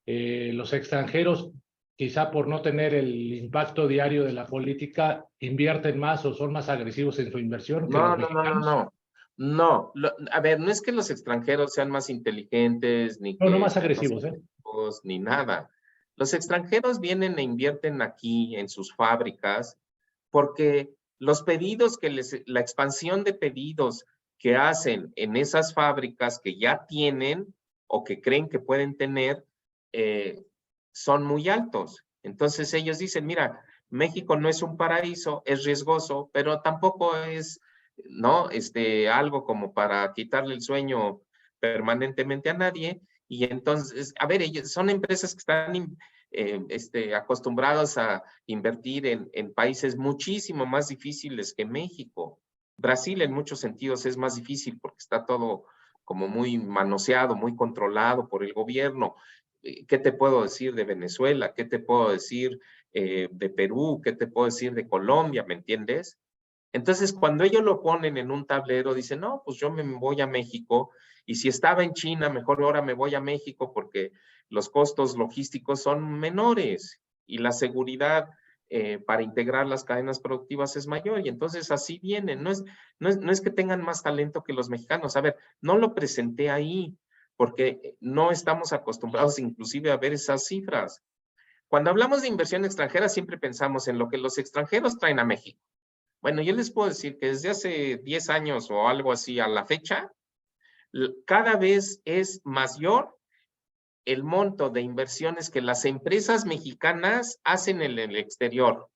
Speaker 4: los extranjeros, quizá por no tener el impacto diario de la política, invierten más o son más agresivos en su inversión que los mexicanos.
Speaker 3: No, a ver, no es que los extranjeros sean más inteligentes, ni que
Speaker 4: No más
Speaker 3: sean
Speaker 4: agresivos,
Speaker 3: ni nada. Los extranjeros vienen e invierten aquí en sus fábricas porque los pedidos la expansión de pedidos que hacen en esas fábricas que ya tienen o que creen que pueden tener, son muy altos. Entonces ellos dicen, mira, México no es un paraíso, es riesgoso, pero tampoco es, ¿no? Algo como para quitarle el sueño permanentemente a nadie. Y entonces, a ver, ellos son empresas que están acostumbrados a invertir en países muchísimo más difíciles que México. Brasil en muchos sentidos es más difícil porque está todo como muy manoseado, muy controlado por el gobierno. ¿Qué te puedo decir de Venezuela? ¿Qué te puedo decir de Perú? ¿Qué te puedo decir de Colombia? ¿Me entiendes? Entonces, cuando ellos lo ponen en un tablero, dicen, no, pues yo me voy a México, y si estaba en China, mejor ahora me voy a México porque los costos logísticos son menores y la seguridad para integrar las cadenas productivas es mayor, y entonces así vienen. No es que tengan más talento que los mexicanos. A ver, no lo presenté ahí porque no estamos acostumbrados inclusive a ver esas cifras. Cuando hablamos de inversión extranjera, siempre pensamos en lo que los extranjeros traen a México. Bueno, yo les puedo decir que desde hace 10 años o algo así a la fecha, cada vez es mayor el monto de inversiones que las empresas mexicanas hacen en el exterior.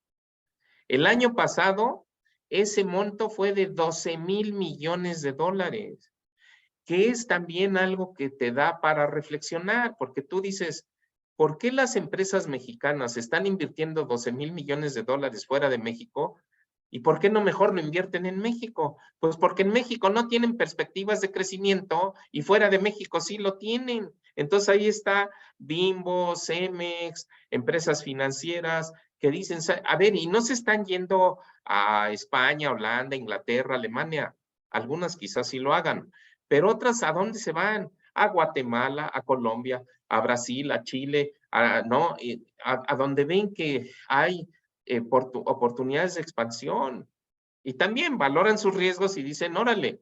Speaker 3: El año pasado, ese monto fue de 12,000 millones de dólares, que es también algo que te da para reflexionar, porque tú dices, ¿por qué las empresas mexicanas están invirtiendo 12,000 millones de dólares fuera de México? ¿Y por qué no mejor lo invierten en México? Pues porque en México no tienen perspectivas de crecimiento y fuera de México sí lo tienen. Entonces ahí está Bimbo, Cemex, empresas financieras que dicen, a ver, y no se están yendo a España, Holanda, Inglaterra, Alemania. Algunas quizás sí lo hagan, pero otras, ¿a dónde se van? A Guatemala, a Colombia, a Brasil, a Chile, ¿no? A donde ven que hay oportunidades de expansión. Y también valoran sus riesgos y dicen, órale.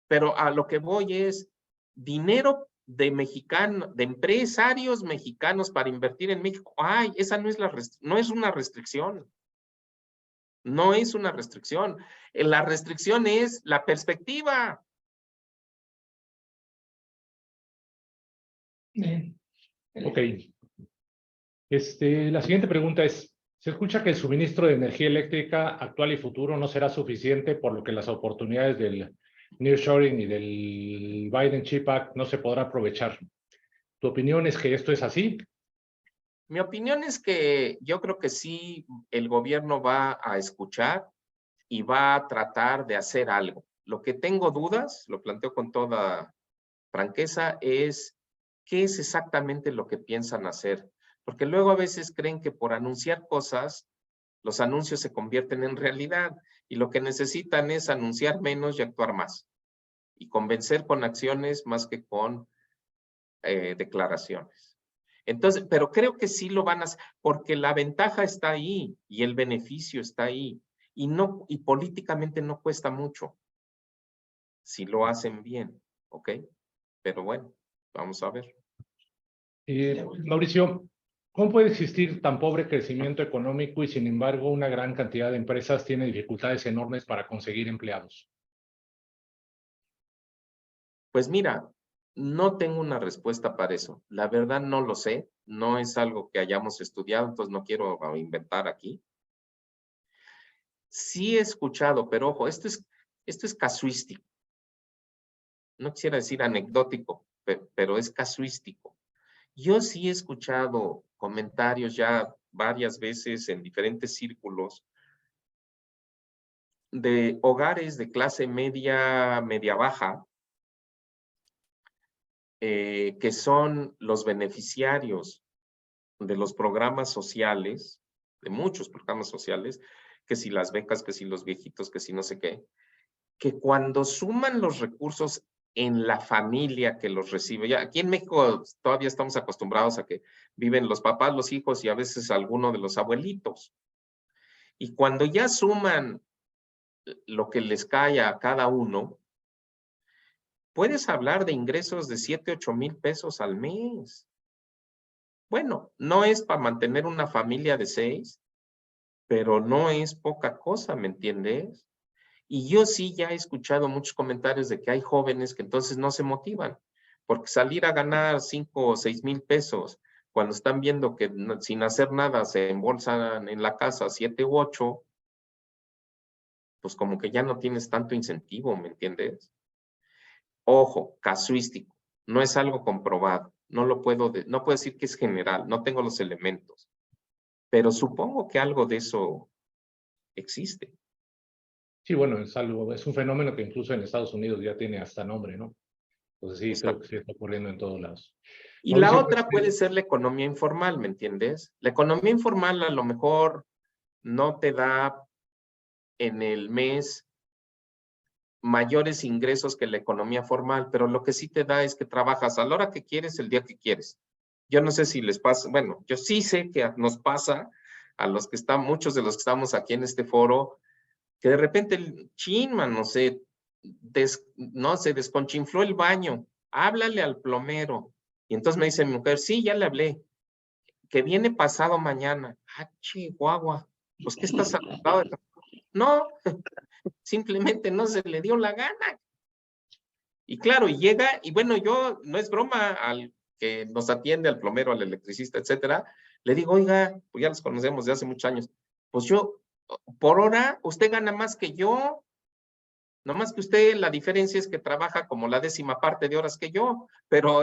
Speaker 3: Pero a lo que voy es dinero de empresarios mexicanos para invertir en México. Ay, esa no es no es una restricción. No es una restricción. La restricción es la perspectiva.
Speaker 4: Ok. La siguiente pregunta es, se escucha que el suministro de energía eléctrica actual y futuro no será suficiente, por lo que las oportunidades del nearshoring y del Biden Chip Act no se podrá aprovechar. ¿Tu opinión es que esto es así?
Speaker 3: Mi opinión es que yo creo que sí, el gobierno va a escuchar y va a tratar de hacer algo. Lo que tengo dudas, lo planteo con toda franqueza, es qué es exactamente lo que piensan hacer. Porque luego a veces creen que por anunciar cosas, los anuncios se convierten en realidad y lo que necesitan es anunciar menos y actuar más. Y convencer con acciones más que con declaraciones. Entonces, pero creo que sí lo van a hacer, porque la ventaja está ahí y el beneficio está ahí. Y políticamente no cuesta mucho si lo hacen bien, ¿ok? Pero bueno, vamos a ver.
Speaker 4: Mauricio, ¿cómo puede existir tan pobre crecimiento económico y sin embargo una gran cantidad de empresas tiene dificultades enormes para conseguir empleados?
Speaker 3: Pues mira, no tengo una respuesta para eso. La verdad no lo sé. No es algo que hayamos estudiado, entonces no quiero inventar aquí. Sí he escuchado, pero ojo, esto es casuístico. No quisiera decir anecdótico, pero es casuístico. Yo sí he escuchado comentarios ya varias veces en diferentes círculos de hogares de clase media, media baja, que son los beneficiarios de los programas sociales, de muchos programas sociales, que si las becas, que si los viejitos, que si no sé qué, que cuando suman los recursos en la familia que los recibe, ya aquí en México todavía estamos acostumbrados a que viven los papás, los hijos y a veces alguno de los abuelitos. Y cuando ya suman lo que les cae a cada uno, puedes hablar de ingresos de 7, 8 mil pesos al mes. Bueno, no es para mantener una familia de 6, pero no es poca cosa, ¿me entiendes? Y yo sí ya he escuchado muchos comentarios de que hay jóvenes que entonces no se motivan, porque salir a ganar 5 o 6 mil pesos, cuando están viendo que sin hacer nada se embolsan en la casa 7 u 8, pues como que ya no tienes tanto incentivo, ¿me entiendes? Ojo, casuístico, no es algo comprobado, no puedo decir que es general, no tengo los elementos, pero supongo que algo de eso existe.
Speaker 4: Sí, bueno, es un fenómeno que incluso en Estados Unidos ya tiene hasta nombre, ¿no? Entonces sí,
Speaker 3: Exacto.
Speaker 4: creo que sí está ocurriendo en todos lados.
Speaker 3: Y
Speaker 4: Mauricio,
Speaker 3: la otra puede ser la economía informal, ¿me entiendes? La economía informal a lo mejor no te da en el mes mayores ingresos que la economía formal, pero lo que sí te da es que trabajas a la hora que quieres, el día que quieres. Yo no sé si les pasa, bueno, yo sí sé que nos pasa a los que están, muchos de los que estamos aquí en este foro, que de repente el chinman, no sé, se desconchinfló el baño, háblale al plomero. Y entonces me dice mi mujer, sí, ya le hablé, que viene pasado mañana. Ah, chihuahua, pues ¿qué estás hablando? No, simplemente no se le dio la gana. Y claro, y llega, y bueno, yo, no es broma, al que nos atiende, al plomero, al electricista, etcétera, le digo, oiga, pues ya los conocemos de hace muchos años, pues yo, por hora, usted gana más que yo, nomás que usted, la diferencia es que trabaja como la 10ª parte de horas que yo, pero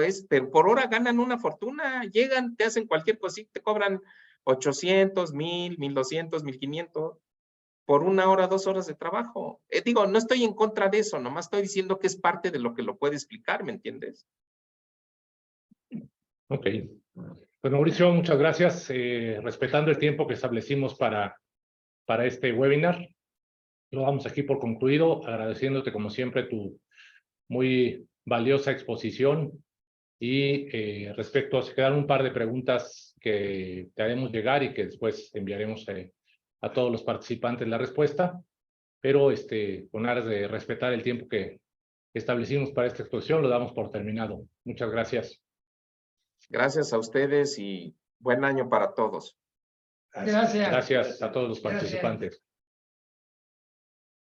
Speaker 3: por hora ganan una fortuna, llegan, te hacen cualquier cosita, te cobran 800, 1000, 1200, 1500 por 1 hora, 2 horas de trabajo. Digo, no estoy en contra de eso, nomás estoy diciendo que es parte de lo que lo puede explicar, ¿me entiendes?
Speaker 4: Ok. Pues Mauricio, muchas gracias. Respetando el tiempo que establecimos para este webinar, lo damos aquí por concluido, agradeciéndote como siempre tu muy valiosa exposición y respecto a se quedaron un par de preguntas que te haremos llegar y que después enviaremos a todos los participantes la respuesta, pero con aras de respetar el tiempo que establecimos para esta exposición, lo damos por terminado. Muchas gracias.
Speaker 3: Gracias a ustedes y buen año para todos.
Speaker 2: Gracias.
Speaker 4: Gracias a todos los
Speaker 2: Gracias.
Speaker 4: participantes.